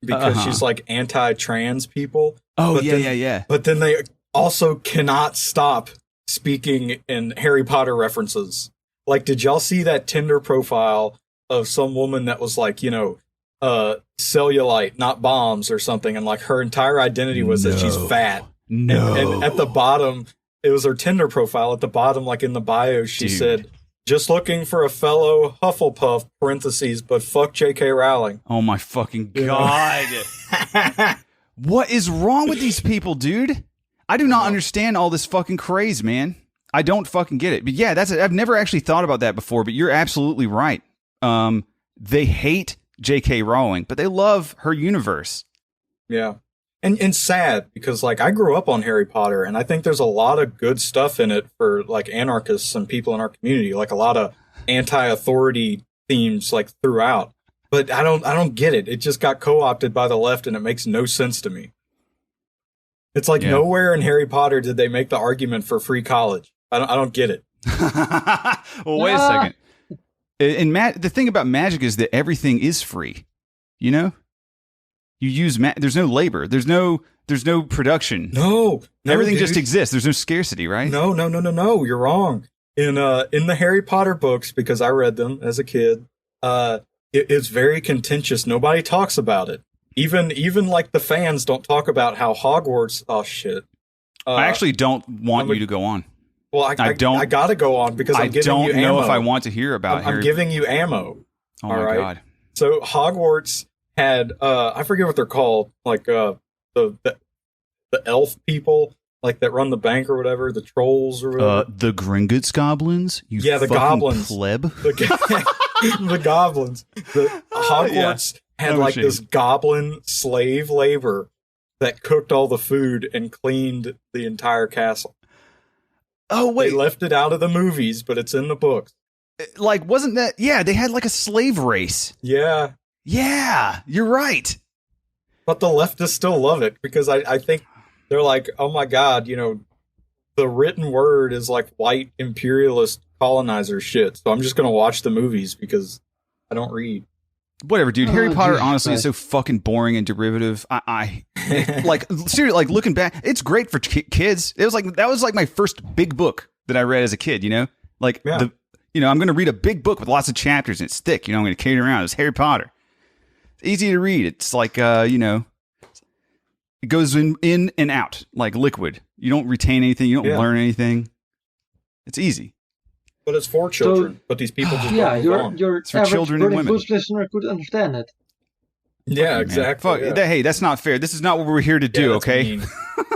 because Uh-huh. she's like anti-trans people. Oh but yeah, then- yeah. But then they also cannot stop speaking in Harry Potter references. Like, did y'all see that Tinder profile of some woman that was like, cellulite, not bombs or something, and like her entire identity was that she's No. fat. No. And at the bottom, it was her Tinder profile. At the bottom, like in the bio, she Dude. said, "Just looking for a fellow Hufflepuff." Parentheses, but fuck J.K. Rowling. Oh my fucking You know? god. What is wrong with these people, dude? I do not understand all this fucking craze, man. I don't fucking get it. But yeah, I've never actually thought about that before, but you're absolutely right. They hate J.K. Rowling, but they love her universe. Yeah. And sad because like I grew up on Harry Potter and I think there's a lot of good stuff in it for like anarchists and people in our community, like a lot of anti-authority themes like throughout. But I don't get it. It just got co-opted by the left and it makes no sense to me. It's like Yeah. nowhere in Harry Potter did they make the argument for free college. I don't get it. Well, wait a second. The thing about magic is that everything is free. You know? You use there's no labor. There's no production. No, Everything just dude. exists. There's no scarcity, right? No. You're wrong. In the Harry Potter books, because I read them as a kid, it's very contentious. Nobody talks about it. Even like the fans don't talk about how Hogwarts. Oh shit! I actually don't want I'm you to go on. Well, I don't- I gotta go on because I I'm giving don't you know ammo. if I want to hear about I'm Harry. giving you ammo. Oh all my right. god. So Hogwarts had I forget what they're called, like the elf people like that run the bank or whatever, the trolls or whatever. The Gringotts goblins. You Yeah, the fucking goblins. pleb. The goblins. The Hogwarts had No like shame. this goblin slave labor that cooked all the food and cleaned the entire castle. Oh They wait, left it out of the movies, but it's in the books. like wasn't that? Yeah, they had like a slave race. Yeah, Yeah, you're right. but the leftists still love it because I think they're like, oh my god, you know, the written word is like white imperialist colonizer shit. So I'm just gonna watch the movies because I don't read. Whatever, dude. Harry Oh, Potter Jesus honestly is so fucking boring and derivative. I like seriously, like looking back, it's great for kids. It was like that was like my first big book that I read as a kid. You know, like Yeah. I'm going to read a big book with lots of chapters and it's thick. You know, I'm going to carry it around. It's Harry Potter. It's easy to read. It's like it goes in and out like liquid. You don't retain anything. You don't Yeah. learn anything. It's easy. But it's for children. But these people just Yeah, don't move on. your It's for average children and Burning women. Bush listener could understand it. Yeah, Man, exactly. fuck, yeah. hey, that's not fair. This is not what we're here to do. Yeah, that's Okay. mean.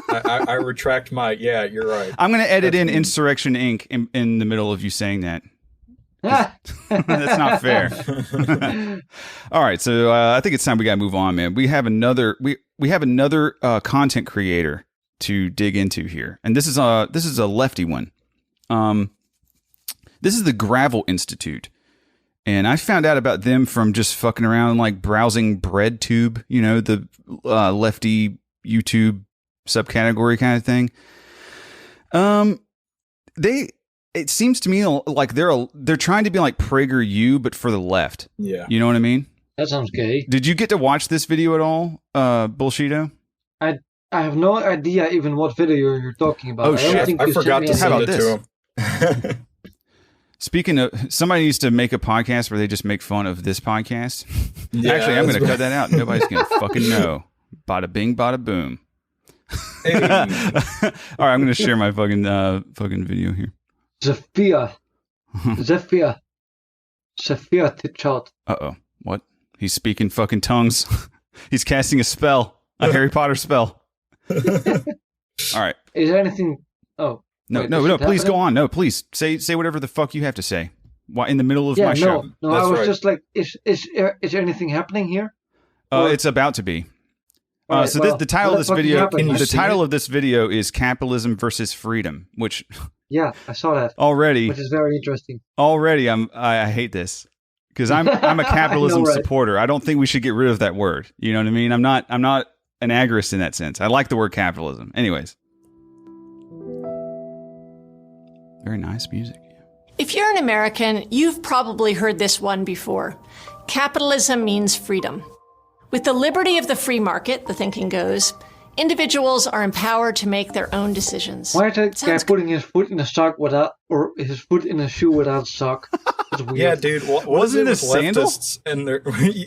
I retract my. Yeah, you're right. I'm going to edit That's in mean. Insurrection Inc. in the middle of you saying that. That's not fair. All right, so I think it's time we got to move on, man. We have another content creator to dig into here, and this is a lefty one. This is the Gravel Institute, and I found out about them from just fucking around, like browsing BreadTube, you know, the lefty YouTube subcategory kind of thing. It seems to me like they're trying to be like PragerU, but for the left. Yeah. You know what I mean? That sounds gay. Did you get to watch this video at all, Bullshito? I have no idea even what video you're talking about. Oh, I don't shit. think I you sent forgot me to any- How send about it to him. Speaking of, somebody needs to make a podcast where they just make fun of this podcast. Yeah, Actually, I'm going to that's cut that out. Nobody's going to fucking know. Bada bing, bada boom. Hey. All right, I'm going to share my fucking video here. Zephyr. Zephyr Tichot. Uh-oh. What? He's speaking fucking tongues. He's casting a spell. A Harry Potter spell. All right. Is there anything? Oh. No, wait, no, this no, is please go happening? on. No, please. Say whatever the fuck you have to say. Why in the middle of Yeah, my show? no. I That's was right. just like, is there anything happening here? Or- It's about to be. Alright, So well, the title what of this the fuck is video, happening? Can you the see title it? of this video is Capitalism versus Freedom, which Yeah, I saw that, already which is very interesting. I hate this because I'm a capitalism right? supporter. I don't think we should get rid of that word. You know what I mean? I'm not an agorist in that sense. I like the word capitalism. Anyways, very nice music. If you're an American, you've probably heard this one before. Capitalism means freedom. With the liberty of the free market, the thinking goes, individuals are empowered to make their own decisions. Why is that guy Sounds putting his foot in a sock without, or his foot in a shoe without a sock? That's weird. Yeah, dude. What is Wasn't it it with a sandal? leftists and their?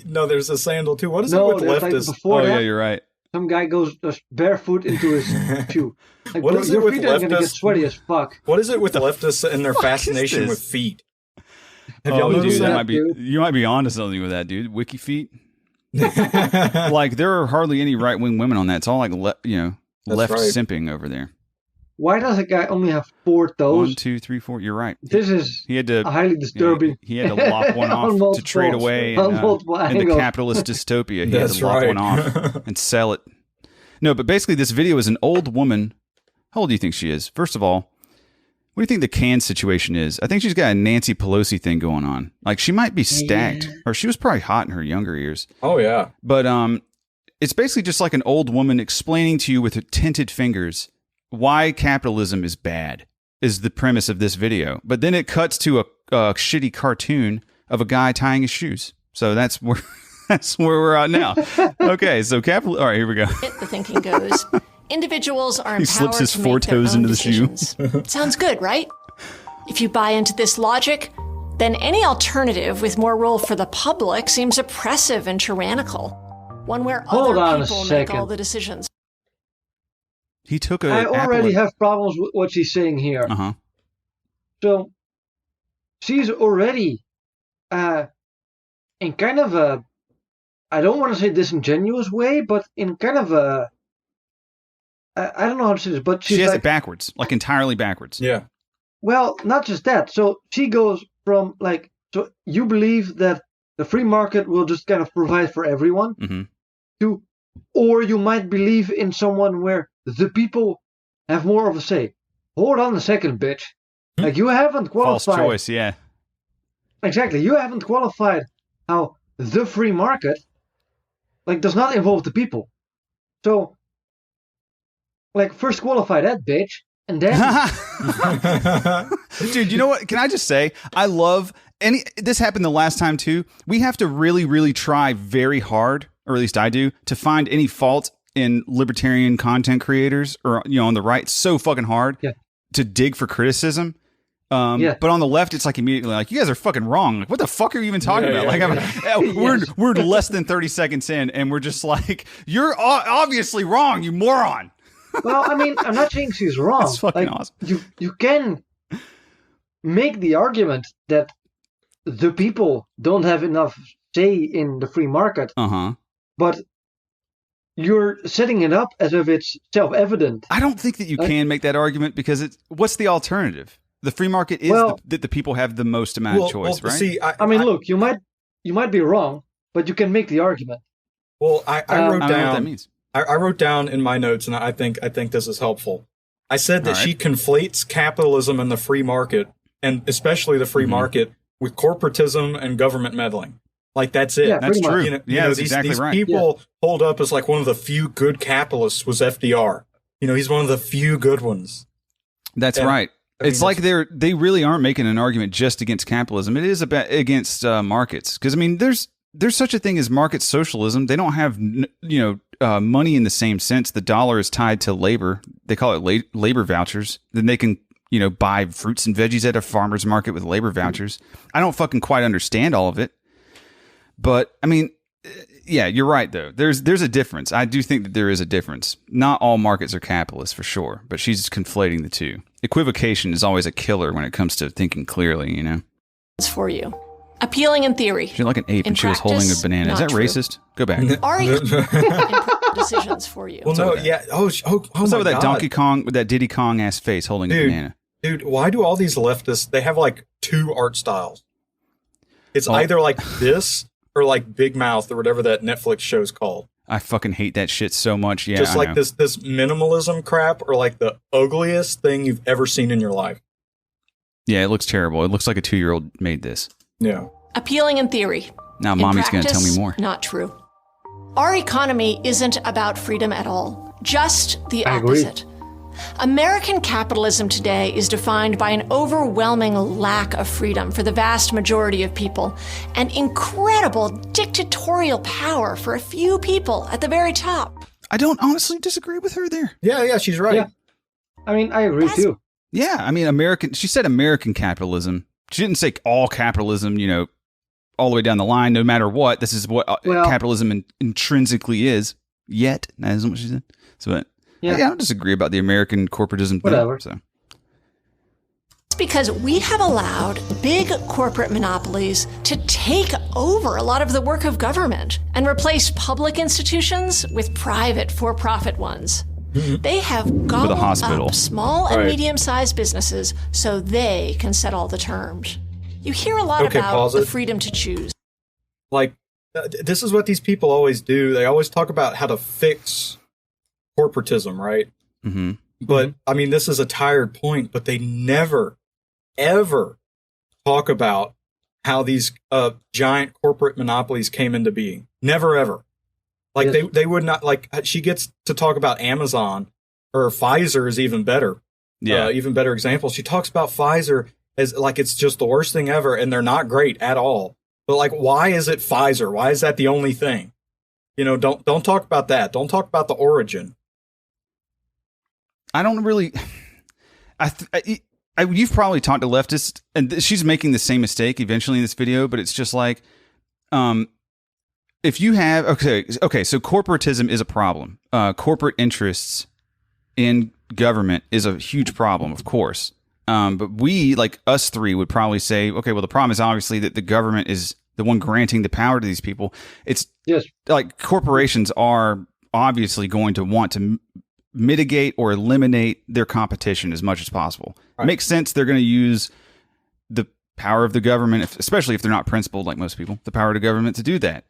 No, there's a sandal too. What is No, it with there's like leftists? before Oh that, yeah, you're right. some guy goes just barefoot into his shoe. Like, What bro, is it your with feet are gonna get leftists? sweaty as fuck. What is it with leftists and their fuck is fascination this? with feet? Have Oh, y'all noticed dude, that, that might be dude? you might be onto something with that, dude. Wiki feet. that? Like there are hardly any right wing women on that. It's all like That's left right. simping over there. Why does a guy only have 4 1, toes? 2, 3, 4. You're right. This is He had to highly disturbing. He had to lop one On off to trade multiple- away on in multiple the angles. capitalist dystopia. He had That's to lop right. one off and sell it. No, but basically this video is an old woman. How old do you think she is? First of all, what do you think the can situation is? I think she's got a Nancy Pelosi thing going on. Like she might be stacked, or she was probably hot in her younger years. Oh yeah. But it's basically just like an old woman explaining to you with her tinted fingers why capitalism is bad. Is the premise of this video. But then it cuts to a shitty cartoon of a guy tying his shoes. So that's where we're at now. Okay, so all right, here we go. The thinking goes, individuals are He empowered slips his to 4 make their toes own into the shoe. decisions. Sounds good, right? If you buy into this logic, then any alternative with more rule for the public seems oppressive and tyrannical. One where Hold on other a people make second. all the decisions. He took a I already have problems with what she's saying here. Uh-huh. So, she's already in kind of a, I don't want to say disingenuous way, but in kind of a I don't know how to say this, but she's she has like, it backwards, like entirely backwards. Yeah. well, not just that. So she goes from like, so you believe that the free market will just kind of provide for everyone, Mm-hmm. to, or you might believe in someone where the people have more of a say. Hold on a second, bitch. Like, you haven't False qualified. choice, yeah. Exactly. You haven't qualified how the free market, like, does not involve the people. So, like, first qualify that bitch, and then Dude, you know what? Can I just say, I love this happened the last time too. We have to really, really try very hard, or at least I do, to find any fault in libertarian content creators or, you know, on the right. It's so fucking hard to dig for criticism. But on the left, it's like immediately like, you guys are fucking wrong. Like, what the fuck are you even talking about? Like, we're less than 30 seconds in, and we're just like, you're obviously wrong, you moron. well, I mean, I'm not saying she's wrong. That's fucking like, awesome. You can make the argument that the people don't have enough say in the free market, but you're setting it up as if it's self-evident. I don't think that you can make that argument because what's the alternative? The free market is that the people have the most amount of choice, right? See, I mean, look, you might be wrong, but you can make the argument. Well, I wrote I don't know what that means. I wrote down in my notes, and I think this is helpful. I said that she conflates capitalism and the free market, and especially the free market, with corporatism and government meddling. Like, that's it. Yeah, that's true. These exactly right. people hold up as like one of the few good capitalists was FDR. You know, he's one of the few good ones. That's right. It's like they really aren't making an argument just against capitalism. It is against markets, because I mean, there's such a thing as market socialism. They don't have money in the same sense. The dollar is tied to labor. They call it labor vouchers. Then they can buy fruits and veggies at a farmer's market with labor vouchers. I don't fucking quite understand all of it, but I mean, yeah, you're right though. There's a difference. I do think that there is a difference. Not all markets are capitalist for sure, but she's conflating the two. Equivocation is always a killer when it comes to thinking clearly, you know. It's for you. Appealing in theory. She's like an ape and she was holding a banana. Is that racist? Go back. Ari decisions for you. Well, no, yeah. What's up with that Donkey Kong, with that Diddy Kong ass face holding a banana? Dude, why do all these leftists, they have like two art styles? It's either like this or like Big Mouth or whatever that Netflix show's called. I fucking hate that shit so much. Yeah, just like this minimalism crap, or like the ugliest thing you've ever seen in your life. Yeah, it looks terrible. It looks like a 2-year-old made this. Yeah. Appealing in theory. Now mommy's going to tell me more. Not true. Our economy isn't about freedom at all. Just the opposite. American capitalism today is defined by an overwhelming lack of freedom for the vast majority of people and incredible dictatorial power for a few people at the very top. I don't honestly disagree with her there. Yeah, she's right. Yeah. I mean, I agree too. Yeah, I mean, she said American capitalism. She didn't say all capitalism, all the way down the line, no matter what. This is what capitalism intrinsically is. Yet, that isn't what she said. So, but I don't disagree about the American corporatism thing. So. It's because we have allowed big corporate monopolies to take over a lot of the work of government and replace public institutions with private for-profit ones. They have gobbled up small and medium-sized businesses so they can set all the terms. You hear a lot about the freedom to choose. Like, this is what these people always do. They always talk about how to fix corporatism, right? Mm-hmm. But, I mean, this is a tired point, but they never, ever talk about how these giant corporate monopolies came into being. Never, ever. Like, they would not, like, she gets to talk about Amazon, or Pfizer is even better. Yeah. Even better example. She talks about Pfizer as like it's just the worst thing ever, and they're not great at all. But, like, why is it Pfizer? Why is that the only thing? Don't talk about that. Don't talk about the origin. I don't really. You've probably talked to leftists, and she's making the same mistake eventually in this video. But it's just like, if you have okay, so corporatism is a problem. Corporate interests in government is a huge problem, of course. But we, like us three, would probably say, okay, well, the problem is obviously that the government is the one granting the power to these people. It's like corporations are obviously going to want to mitigate or eliminate their competition as much as possible. Right. Makes sense. They're going to use the power of the government, especially if they're not principled like most people, the power of the government to do that.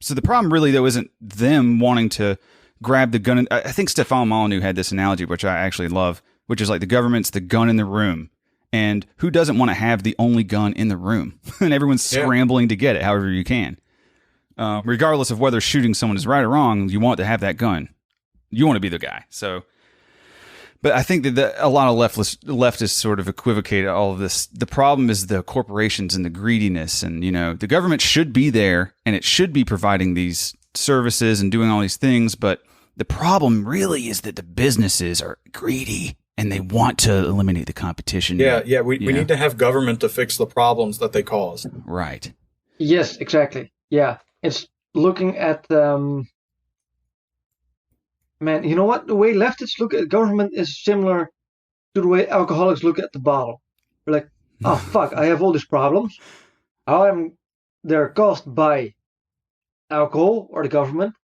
So the problem really, though, isn't them wanting to grab the gun. I think Stefan Molyneux had this analogy, which I actually love, which is like the government's the gun in the room. And who doesn't want to have the only gun in the room? And everyone's scrambling to get it however you can. Regardless of whether shooting someone is right or wrong, you want to have that gun. You want to be the guy. So, but I think that a lot of leftists sort of equivocate all of this. The problem is the corporations and the greediness, and the government should be there and it should be providing these services and doing all these things. But the problem really is that the businesses are greedy and they want to eliminate the competition. Yeah. We need to have government to fix the problems that they cause. Right. Yes, exactly. Yeah, it's looking at man, you know what? The way leftists look at government is similar to the way alcoholics look at the bottle. They're like, oh fuck, I have all these problems. They're caused by alcohol or the government.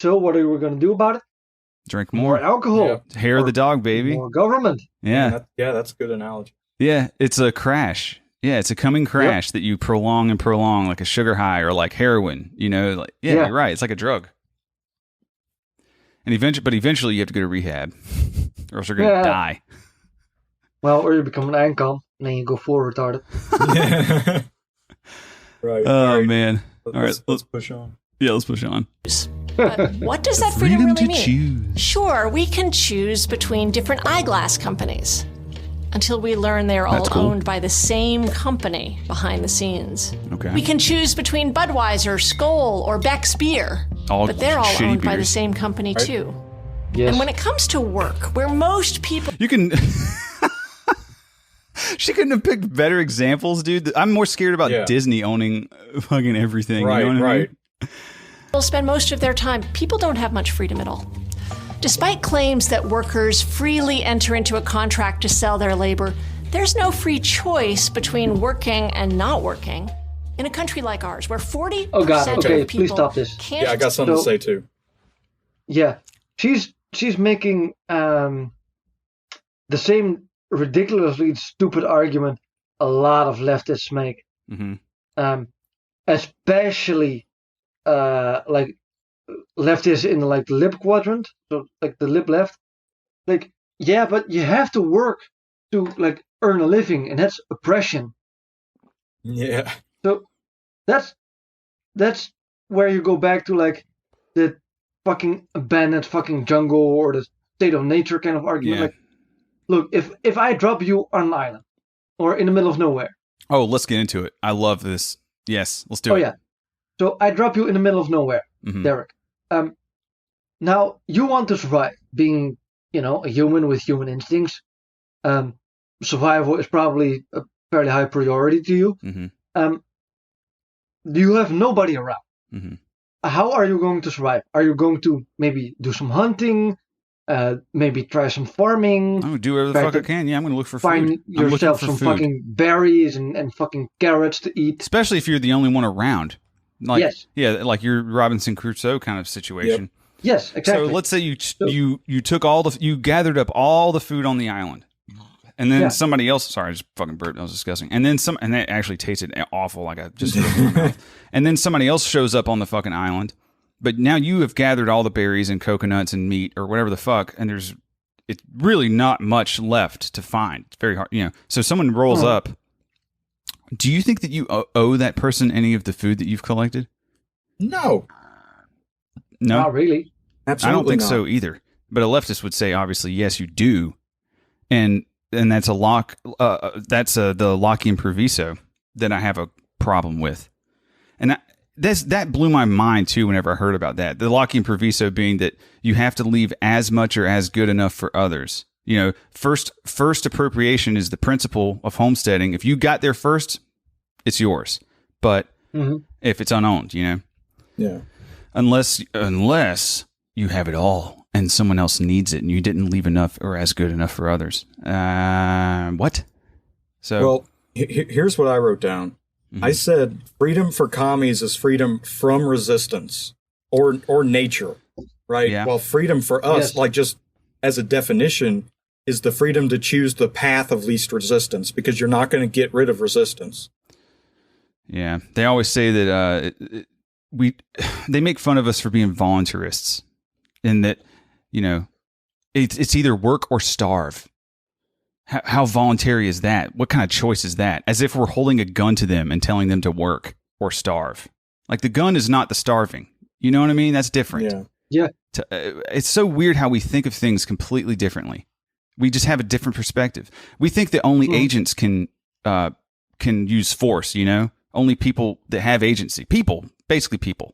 So what are we going to do about it? Drink more alcohol. Yeah. Hair of the dog, baby. More government. Yeah. That's a good analogy. Yeah, it's a crash. Yeah, it's a coming crash that you prolong and prolong, like a sugar high or like heroin. You're right. It's like a drug. And eventually you have to go to rehab, or else you're going to die. Well, or you become an icon, and then you go full retarded. Right. Oh, man. All right, let's push on. Yeah, let's push on. But what does that freedom really mean? Choose. Sure, we can choose between different eyeglass companies until we learn they're all owned by the same company behind the scenes. Okay. We can choose between Budweiser, Skoal, or Beck's beer, but they're all owned by the same company too. Yes. And when it comes to work, where most people... You can... She couldn't have picked better examples, dude. I'm more scared about Disney owning fucking everything. Right, you know what I mean? Will spend most of their time. People don't have much freedom at all. Despite claims that workers freely enter into a contract to sell their labor, there's no free choice between working and not working. In a country like ours, where 40% of people please stop this. Can't... Yeah, I got something to say too. Yeah, she's making the same ridiculously stupid argument a lot of leftists make. Mm-hmm. Especially like leftists in like the lib quadrant, so like the lib left. Like, yeah, but you have to work to like earn a living, and that's oppression. Yeah. So that's where you go back to like the fucking abandoned fucking jungle or the state of nature kind of argument. Yeah. Like, look, if I drop you on an island or in the middle of nowhere. Oh, let's get into it. I love this. Yes, let's do it. Oh yeah. So I drop you in the middle of nowhere, Derek. Now you want to survive, being, a human with human instincts. Survival is probably a fairly high priority to you. Mm-hmm. You have nobody around. Mm-hmm. How are you going to survive? Are you going to maybe do some hunting? Maybe try some farming? Oh, do whatever the fuck I can. Yeah, I'm going to look for find food. yourself some fucking berries and fucking carrots to eat. Especially if you're the only one around. Like, yes. Yeah, like your Robinson Crusoe kind of situation. Yep. Yes, exactly. So let's say you took you gathered up all the food on the island, and then somebody else. Sorry, I just fucking burped. That was disgusting. And then and that actually tasted awful. Like I just. And then somebody else shows up on the fucking island, but now you have gathered all the berries and coconuts and meat or whatever the fuck, and it's really not much left to find. It's very hard, So someone rolls up. Do you think that you owe that person any of the food that you've collected? No. No, not really. Absolutely, I don't think not. so either. But a leftist would say, obviously, yes, you do, and that's a lock. That's the Lockean proviso that I have a problem with, and that blew my mind too. Whenever I heard about that, the Lockean proviso being that you have to leave as much or as good enough for others. First appropriation is the principle of homesteading. If you got there first, it's yours. But if it's unowned, yeah. Unless you have it all and someone else needs it and you didn't leave enough or as good enough for others. What? So, well, here's what I wrote down. Mm-hmm. I said freedom for commies is freedom from resistance or nature, right? Yeah. While freedom for us, like just as a definition, is the freedom to choose the path of least resistance, because you're not going to get rid of resistance. Yeah, they always say that they make fun of us for being voluntarists, in that, you know, it's either work or starve. How voluntary is that? What kind of choice is that? As if we're holding a gun to them and telling them to work or starve. Like, the gun is not the starving. You know what I mean? That's different. Yeah. It's so weird how we think of things completely differently. We just have a different perspective. We think that only agents can use force, you know? Only people that have agency. Basically people.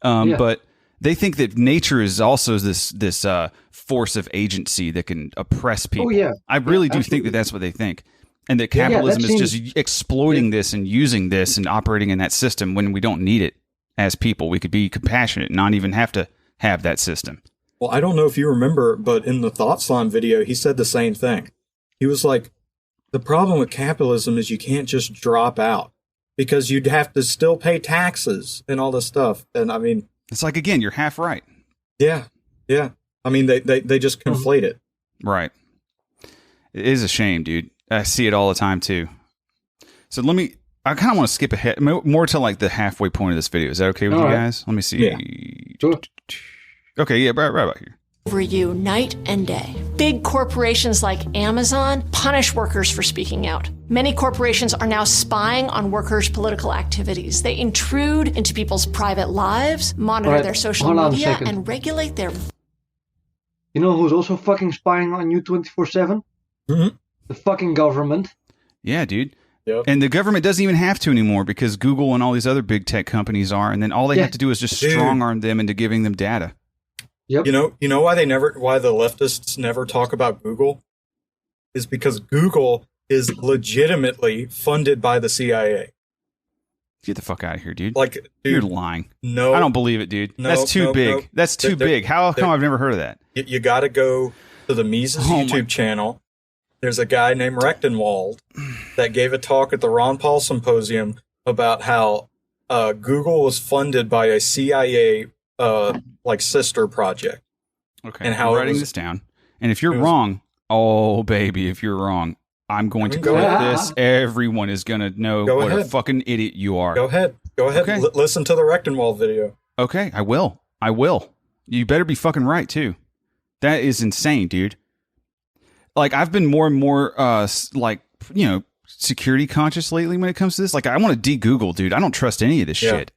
But they think that nature is also this force of agency that can oppress people. Oh, yeah. I really do think that that's what they think. And that capitalism is just exploiting this and using this and operating in that system when we don't need it as people. We could be compassionate and not even have to have that system. Well, I don't know if you remember, but in the Thought Slime video, he said the same thing. He was like, the problem with capitalism is you can't just drop out, because you'd have to still pay taxes and all this stuff. And I mean, it's like, again, you're half right. Yeah. I mean, they just conflate it. Right. It is a shame, dude. I see it all the time too. So I kind of want to skip ahead more to like the halfway point of this video. Is that okay with you guys? Let me see. Yeah. Sure. Okay, yeah, right about here. Over you night and day. Big corporations like Amazon punish workers for speaking out. Many corporations are now spying on workers' political activities. They intrude into people's private lives, monitor their social media, and regulate their... You know who's also fucking spying on you 24/7? Mm-hmm. The fucking government. Yeah, dude. Yep. And the government doesn't even have to anymore, because Google and all these other big tech companies are, and then all they have to do is just strong arm them into giving them data. Yep. You know why why the leftists never talk about Google? Is because Google is legitimately funded by the CIA. Get the fuck out of here, dude. Like, dude, you're lying. No, I don't believe it, dude. No, that's too big. No. That's too big. How come I've never heard of that? You got to go to the Mises YouTube channel. There's a guy named Rechtenwald that gave a talk at the Ron Paul Symposium about how Google was funded by a CIA like sister project. Okay, and how I'm writing this down. And if you're wrong, oh baby, if you're wrong, I'm going to quote this. Everyone is going to know what a fucking idiot you are. Go ahead. Okay. Listen to the Rechtenwald video. Okay, I will. You better be fucking right too. That is insane, dude. Like, I've been more and more security conscious lately when it comes to this. Like, I want to de-Google, dude. I don't trust any of this shit.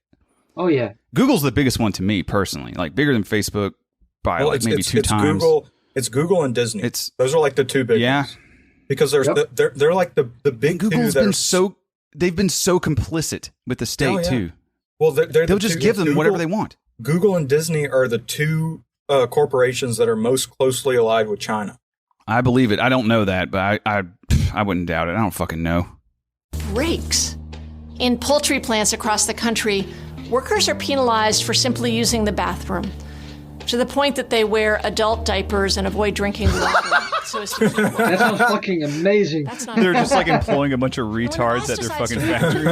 Oh yeah. Google's the biggest one to me personally. Like, bigger than Facebook by maybe two times. It's Google and Disney. Those are like the two big ones. Because they're like the big and Google's two been they've been so complicit with the state too. Well, they'll just give them whatever they want. Google and Disney are the two corporations that are most closely allied with China. I believe it. I don't know that, but I wouldn't doubt it. I don't fucking know. Breaks. In poultry plants across the country, workers are penalized for simply using the bathroom, to the point that they wear adult diapers and avoid drinking water. That sounds fucking amazing. They're just like employing a bunch of retards at their fucking factory.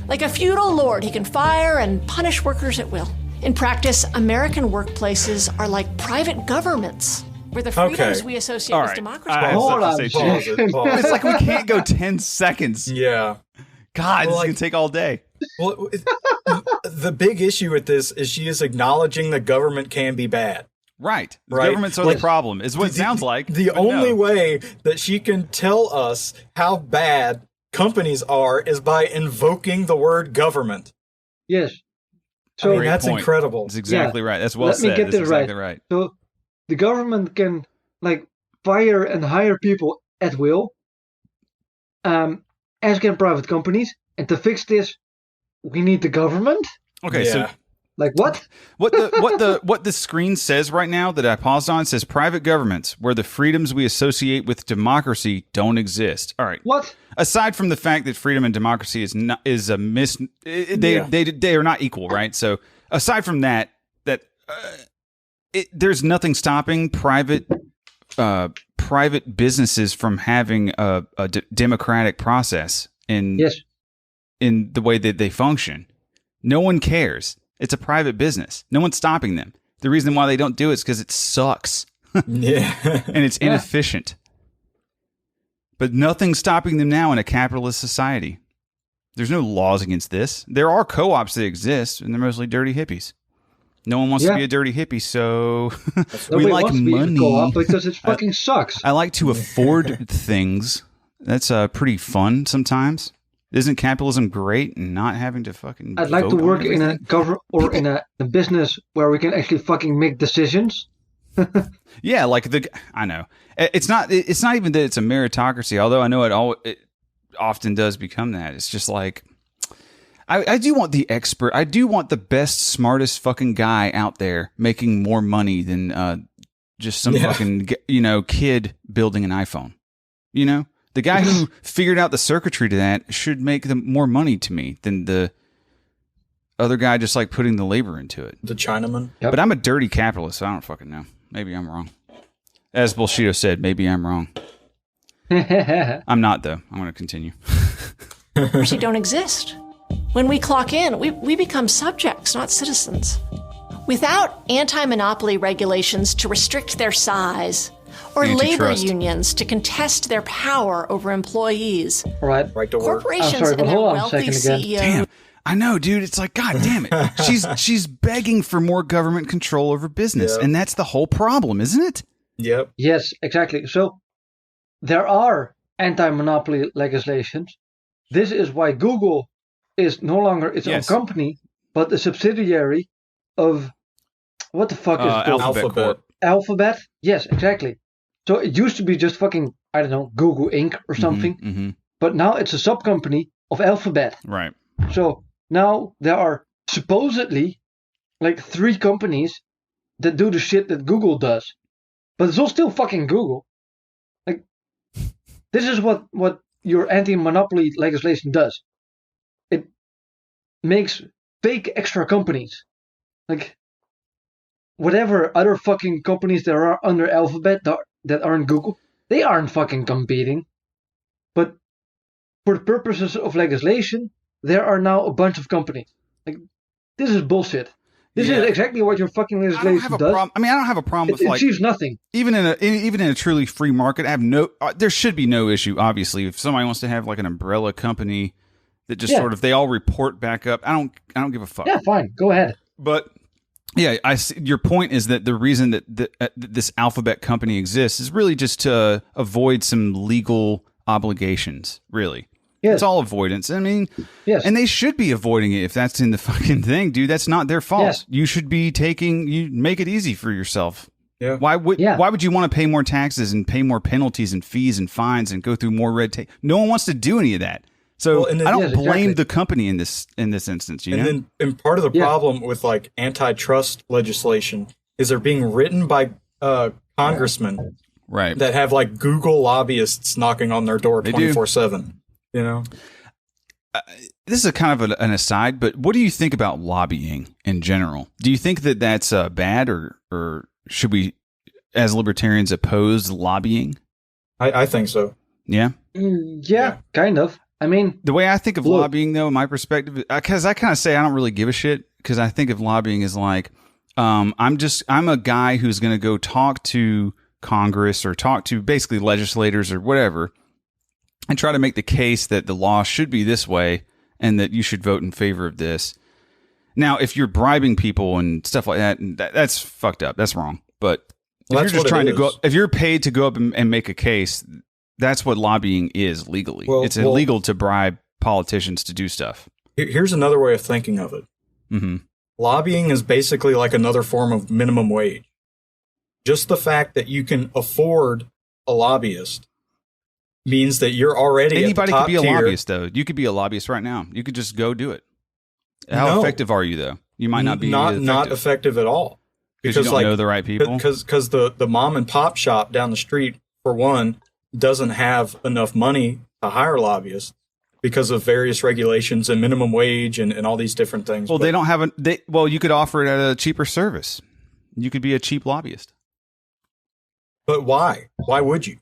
Like a feudal lord, he can fire and punish workers at will. In practice, American workplaces are like private governments, where the freedoms we associate with democracy. Hold on. It's like we can't go 10 seconds. Yeah. God, this is going to take all day. Well, the big issue with this is she is acknowledging the government can be bad. Right. The governments are the problem, is what it sounds like. The only way that she can tell us how bad companies are is by invoking the word government. Yes. So that's incredible. That's exactly right. That's well said. Let me get this exactly right. So the government can fire and hire people at will, as can private companies. And to fix this, we need the government. Okay, so what? What the screen says right now that I paused on says private governments where the freedoms we associate with democracy don't exist. All right. What? Aside from the fact that freedom and democracy they are not equal, right? So aside from that there's nothing stopping private businesses from having a democratic process in the way that they function. No one cares. It's a private business. No one's stopping them. The reason why they don't do it is because it sucks. Yeah. And it's inefficient. But nothing's stopping them now in a capitalist society. There's no laws against this. There are co-ops that exist, and they're mostly dirty hippies. No one wants to be a dirty hippie, so we Nobody like wants to be money. a co-op because it fucking sucks. I like to afford things. That's pretty fun sometimes. Isn't capitalism great and not having to fucking I'd like to vote on work in a everything? government or in a business where we can actually fucking make decisions. Yeah, like I know. It's not even that it's a meritocracy, although I know it often does become that. It's just like I do want the expert. I do want the best, smartest fucking guy out there making more money than just some fucking kid building an iPhone. You know, the guy who figured out the circuitry to that should make more money to me than the other guy just like putting the labor into it. The Chinaman. Yep. But I'm a dirty capitalist, so I don't fucking know. Maybe I'm wrong. As Bullshito said, maybe I'm wrong. I'm not, though. I'm going to continue. She don't exist. When we clock in, we become subjects, not citizens. Without anti-monopoly regulations to restrict their size, or labor Antitrust. unions to contest their power over employees, All right. Right to work. corporations sorry, but and their hold on a wealthy second again. CEOs. Damn. I know, dude. It's like, God damn it. She's begging for more government control over business. Yeah. And that's the whole problem, isn't it? Yep. Yes, exactly. So there are anti-monopoly legislations. This is why Google is no longer its own company, but a subsidiary of what the fuck is it called? Alphabet Corp. Alphabet? Yes, exactly. So it used to be just fucking, I don't know, Google Inc. or something. Mm-hmm. But now it's a sub-company of Alphabet. Right. So now there are supposedly like 3 companies that do the shit that Google does. But it's all still fucking Google. Like, this is what your anti-monopoly legislation does. It makes fake extra companies. Like, whatever other fucking companies there are under Alphabet that aren't Google, they aren't fucking competing. But for the purposes of legislation, there are now a bunch of companies. Like, this is bullshit. This is exactly what your fucking I don't legislation have a does. problem. I mean, I don't have a problem with It like achieves nothing. even in a truly free market. I have there should be no issue. Obviously, if somebody wants to have like an umbrella company that just sort of they all report back up, I don't give a fuck. Yeah, fine. Go ahead. But yeah, I see, your point is that the reason that this Alphabet company exists is really just to avoid some legal obligations. Really. Yes. It's all avoidance. I mean, Yes. and they should be avoiding it if that's in the fucking thing, dude. That's not their fault. Yes. You should be you make it easy for yourself. Yeah. Why would you want to pay more taxes and pay more penalties and fees and fines and go through more red tape? No one wants to do any of that. So Well, and then- I don't Yes, blame exactly. the company in this instance. You And know, then, and part of the Yeah. problem with like antitrust legislation is they're being written by congressmen right? that have like Google lobbyists knocking on their door They do. 24/7. You know, This is a kind of an aside, but what do you think about lobbying in general? Do you think that that's bad, or should we, as libertarians, oppose lobbying? I think so. Yeah. Yeah, kind of. I mean, The way I think of Look. lobbying, though, my perspective, because I kind of say I don't really give a shit, because I think of lobbying as like, I'm a guy who's going to go talk to Congress or talk to basically legislators or whatever, and try to make the case that the law should be this way and that you should vote in favor of this. Now, if you're bribing people and stuff like that, that's fucked up. That's wrong. But if Well, you're that's just what it trying to go, is. if you're paid to go up and make a case, that's what lobbying is legally. Well- It's well- illegal to bribe politicians to do stuff. Here's another way of thinking of it. Mm-hmm. Lobbying is basically like another form of minimum wage. Just the fact that you can afford a lobbyist means that you're already Anybody at the could be a top tier. lobbyist, though. You could be a lobbyist right now. You could just go do it. How No. effective are you, though? You might not be not effective at all because you don't know the right people. Because the mom and pop shop down the street, for one, doesn't have enough money to hire lobbyists because of various regulations and minimum wage and all these different things. Well, But- they don't have well, you could offer it at a cheaper service. You could be a cheap lobbyist But why? Why would you?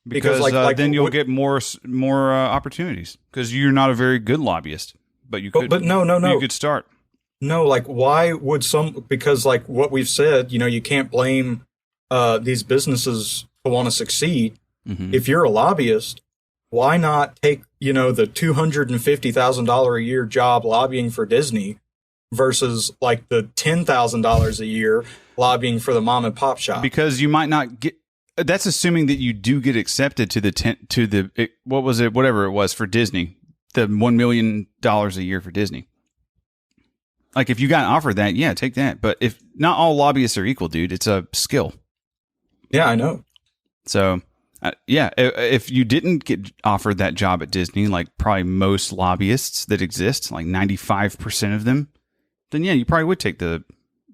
because then you'll get more opportunities because you're not a very good lobbyist, but you could. But no. You could start. No, like why would because like what we've said, you can't blame these businesses to want to succeed. Mm-hmm. If you're a lobbyist, why not take, the $250,000 a year job lobbying for Disney versus like the $10,000 a year lobbying for the mom and pop shop? Because you might not get. That's assuming that you do get accepted to what was it, whatever it was for Disney, the $1 million a year for Disney. Like if you got offered that, yeah, take that. But if not all lobbyists are equal, dude, it's a skill. Yeah, I know. So, yeah, if you didn't get offered that job at Disney, like probably most lobbyists that exist, like 95% of them, then yeah, you probably would take the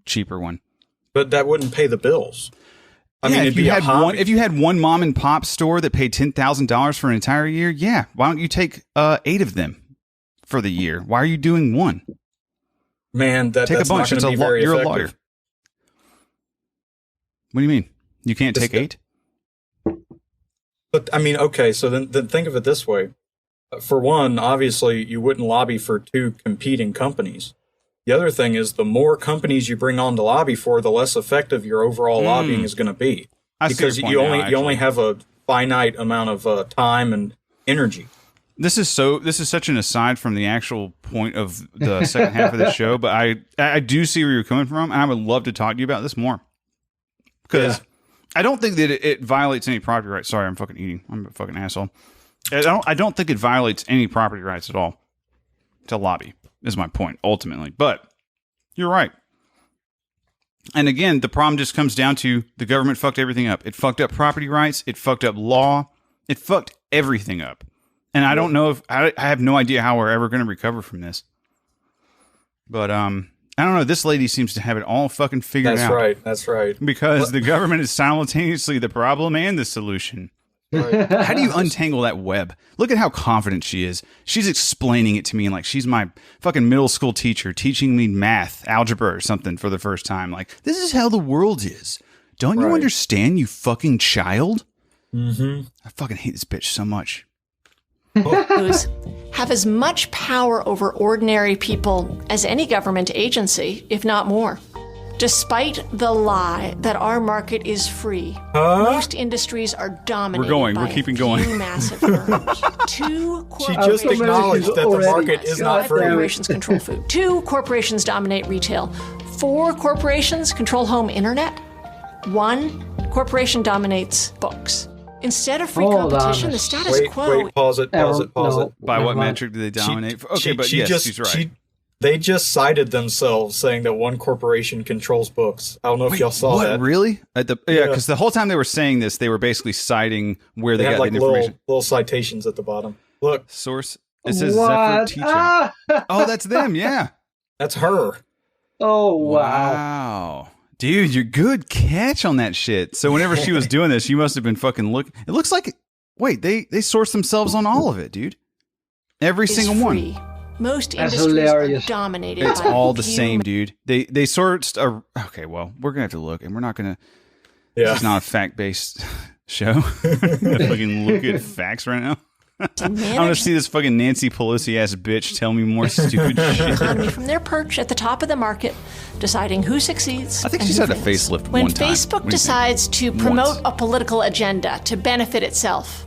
cheaper one. But that wouldn't pay the bills. I mean, if you had one mom and pop store that paid $10,000 for an entire year, yeah, why don't you take 8 of them for the year? Why are you doing one? Man, take that's a bunch. not going to be very You're effective. a lawyer. What do you mean? You can't take 8? But I mean, okay, so then think of it this way. For one, obviously, you wouldn't lobby for 2 competing companies. The other thing is the more companies you bring on to lobby for, the less effective your overall lobbying is going to be. Because you only have a finite amount of time and energy. This is such an aside from the actual point of the second half of the show, but I do see where you're coming from, and I would love to talk to you about this more. Because I don't think that it violates any property rights. Sorry, I'm fucking eating. I'm a fucking asshole. I don't think it violates any property rights at all to lobby, is my point, ultimately. But you're right. And again, the problem just comes down to the government fucked everything up. It fucked up property rights. It fucked up law. It fucked everything up. And I don't know if I have no idea how we're ever going to recover from this. But I don't know. This lady seems to have it all fucking figured out. That's right. Because the government is simultaneously the problem and the solution. Right. How do you untangle that web? Look at how confident she is. She's explaining it to me like she's my fucking middle school teacher teaching me math, algebra or something for the first time. Like, this is how the world is. Don't you understand, you fucking child? Mm-hmm. I fucking hate this bitch so much. Who's have as much power over ordinary people as any government agency, if not more. Despite the lie that our market is free, most industries are dominated We're by keeping a few going. massive firms. She just acknowledged that the market is not 5 free. corporations control food. 2 corporations dominate retail. 4 corporations control home internet. 1 corporation dominates books. Instead of free competition, the status quo. Wait, pause it. By what metric do they dominate? She's right. They just cited themselves saying that 1 corporation controls books. I don't know if y'all saw that. Really? Because the whole time they were saying this, they were basically citing where they got like the information. little citations at the bottom. Look. Source. It says Zephyr Teacher. Oh, that's them. Yeah. That's her. Oh, wow. Wow. Dude, you're good catch on that shit. So whenever she was doing this, you must have been fucking looking. It looks like, wait, they source themselves on all of it, dude. Every single one. Most That's industries hilarious. are dominated It's by all the few same, dude. They sourced a. Okay, well, we're gonna have to look, and we're not gonna. Yeah. This is not a fact-based show. I'm gonna fucking look at facts right now. I'm gonna see this fucking Nancy Pelosi ass bitch tell me more stupid shit. economy from their perch at the top of the market, deciding who succeeds. I think and she's who had a fails. facelift When one time. What Facebook do you decides think? to promote Once. a political agenda to benefit itself,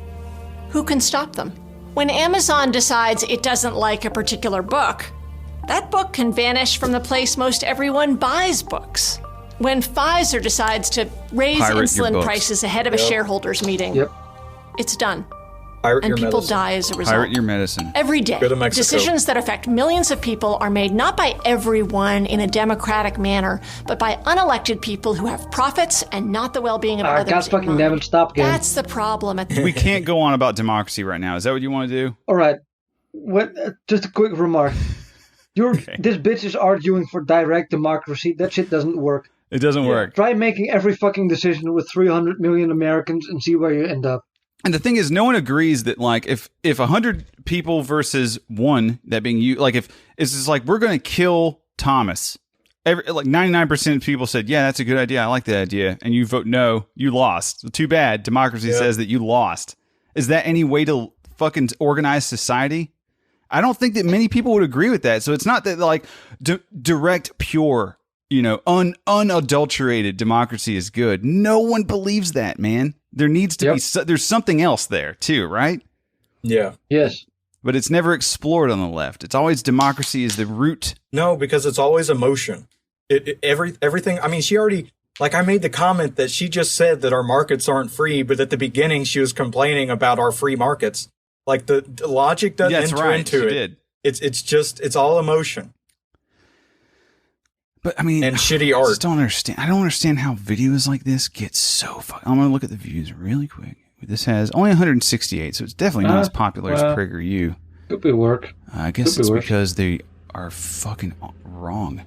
who can stop them? When Amazon decides it doesn't like a particular book, that book can vanish from the place most everyone buys books. When Pfizer decides to raise Pirate your insulin books. prices ahead of a shareholders meeting, Yep. it's done. Pirate And your people medicine. die as a result. Pirate your medicine. Every day, Go to Mexico. decisions that affect millions of people are made not by everyone in a democratic manner, but by unelected people who have profits and not the well-being of others. God in fucking mind. damn it, stop again. That's the problem. We can't go on about democracy right now. Is that what you want to do? All right. Just a quick remark. Okay. This bitch is arguing for direct democracy. That shit doesn't work. It doesn't work. Try making every fucking decision with 300 million Americans and see where you end up. And the thing is, no one agrees that like if 100 people versus 1, that being you, like if it's just like we're going to kill Thomas. Like 99% of people said, yeah, that's a good idea. I like that idea. And you vote no, you lost. Too bad. Democracy says that you lost. Is that any way to fucking organize society? I don't think that many people would agree with that. So it's not that like direct, pure, unadulterated democracy is good. No one believes that, man. There needs to be there's something else there too, right? Yeah. Yes. But it's never explored on the left. It's always democracy is the root. No, because it's always emotion. Everything. I mean, she already, like, I made the comment that she just said that our markets aren't free, but at the beginning she was complaining about our free markets. Like the logic doesn't enter into it. It's all emotion. But I mean, and shitty art. I just don't understand. I don't understand how videos like this get so fucking. I'm gonna look at the views really quick. This has only 168, so it's definitely not as popular as PragerU. Could be work. I guess it's because they are fucking wrong.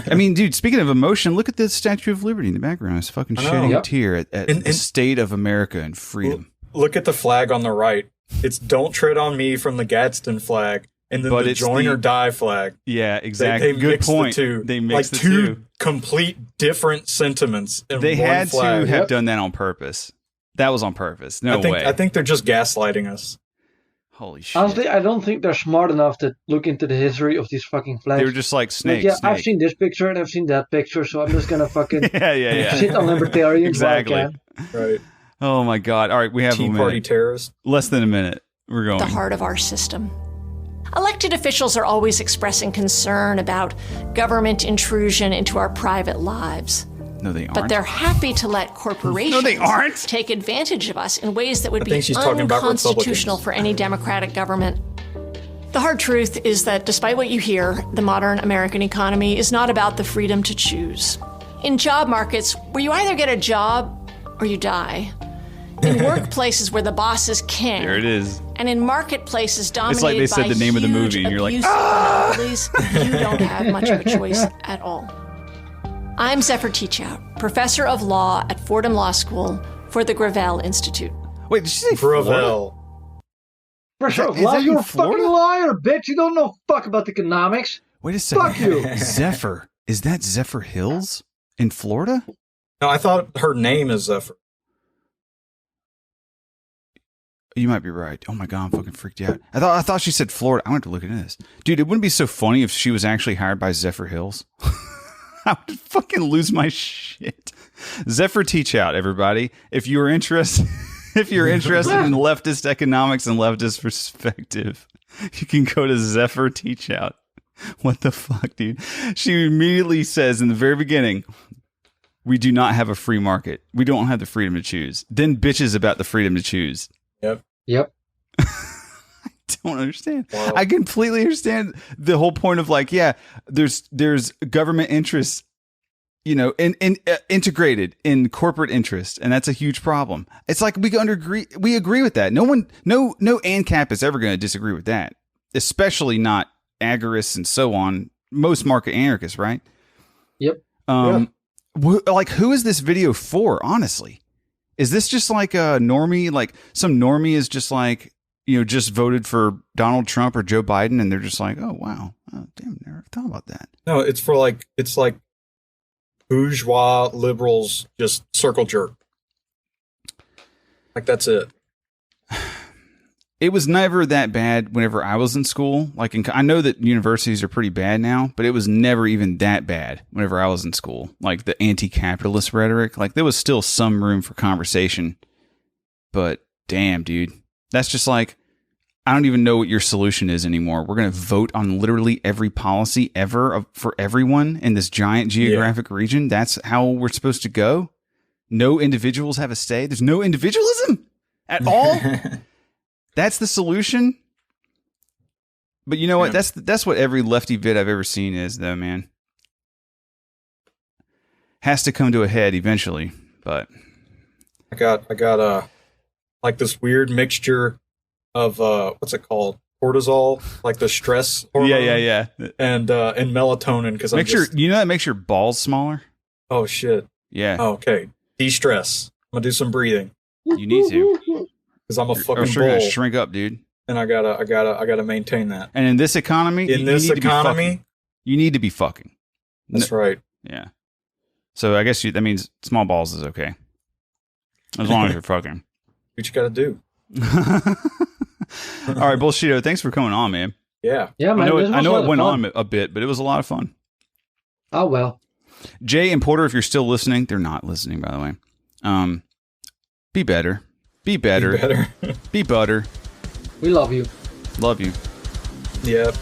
I mean, dude, speaking of emotion, look at the Statue of Liberty in the background. It's fucking shedding a tear at the state of America and freedom. Look at the flag on the right. It's "Don't tread on me" from the Gadsden flag, and then the "Join or Die" flag. Yeah, exactly. Good point. They mixed like the two complete different sentiments in they one had flag. to have done that on purpose. That was on purpose. No way. I think they're just gaslighting us. Holy shit. Honestly, I don't think they're smart enough to look into the history of these fucking flags. They were just like snakes. Like, I've seen this picture and I've seen that picture, so I'm just gonna fucking yeah. shit on libertarians. Exactly. Right. Oh my God. All right, we have Tea Party terrorists. Less than a minute. We're going. The heart of our system. Elected officials are always expressing concern about government intrusion into our private lives. No, they aren't. But they're happy to let corporations take advantage of us in ways that would be unconstitutional for any democratic government. The hard truth is that despite what you hear, the modern American economy is not about the freedom to choose. In job markets where you either get a job or you die. In workplaces where the boss is king. There it is. And in marketplaces dominated it's like they said by the name of the movie and you're like, monopolies, you don't have much of a choice at all. I'm Zephyr Teachout, professor of law at Fordham Law School for the Gravel Institute. Wait, did you say Gravel? Professor of law? You're a fucking liar, bitch. You don't know fuck about economics. Wait a second. Fuck you. Zephyr. Is that Zephyr Hills in Florida? No, I thought her name is Zephyr. You might be right. Oh my God, I'm fucking freaked out. I thought she said Florida. I want to look into this. Dude, it wouldn't be so funny if she was actually hired by Zephyr Hills. I would fucking lose my shit. Zephyr Teachout, everybody. If you're interested in leftist economics and leftist perspective, you can go to Zephyr Teachout. What the fuck, dude? She immediately says in the very beginning, we do not have a free market. We don't have the freedom to choose. Then bitches about the freedom to choose. Yep. I don't understand. Wow. I completely understand the whole point of like, yeah, there's government interests, integrated in corporate interest, and that's a huge problem. It's like we agree with that. No ANCAP is ever going to disagree with that, especially not agorists and so on. Most market anarchists, right? Yep. Like, who is this video for? Honestly, is this just like a normie? Like some normie is just like, just voted for Donald Trump or Joe Biden, and they're just like, oh, wow. Oh, damn, never thought about that. No, it's like bourgeois liberals just circle jerk. Like, that's it. It was never that bad whenever I was in school. Like, I know that universities are pretty bad now, but it was never even that bad whenever I was in school. Like, the anti-capitalist rhetoric, like, there was still some room for conversation. But, damn, dude. That's just like, I don't even know what your solution is anymore. We're going to vote on literally every policy ever for everyone in this giant geographic region. That's how we're supposed to go. No individuals have a say. There's no individualism at all. That's the solution. But you know what? That's what every lefty vid I've ever seen is, though, man. Has to come to a head eventually, but I got like this weird mixture of what's it called? Cortisol, like the stress hormone. Yeah. And melatonin, because that makes your balls smaller. Oh shit. Yeah. Oh, okay. De-stress. I'm gonna do some breathing. You need to. Because I'm a fucking or bull. Gonna shrink up, dude. And I gotta maintain that. And in this economy, you need to be fucking. That's right. Yeah. So I guess that means small balls is okay. As long as you're fucking. What you gotta do. All right, Bullshito, thanks for coming on, man. Yeah. Yeah, man. I know it went fun. on a bit, but it was a lot of fun. Oh, well. Jay and Porter, if you're still listening, they're not listening, by the way. Be better. Be better. Be better. Be butter. We love you. Love you. Yep.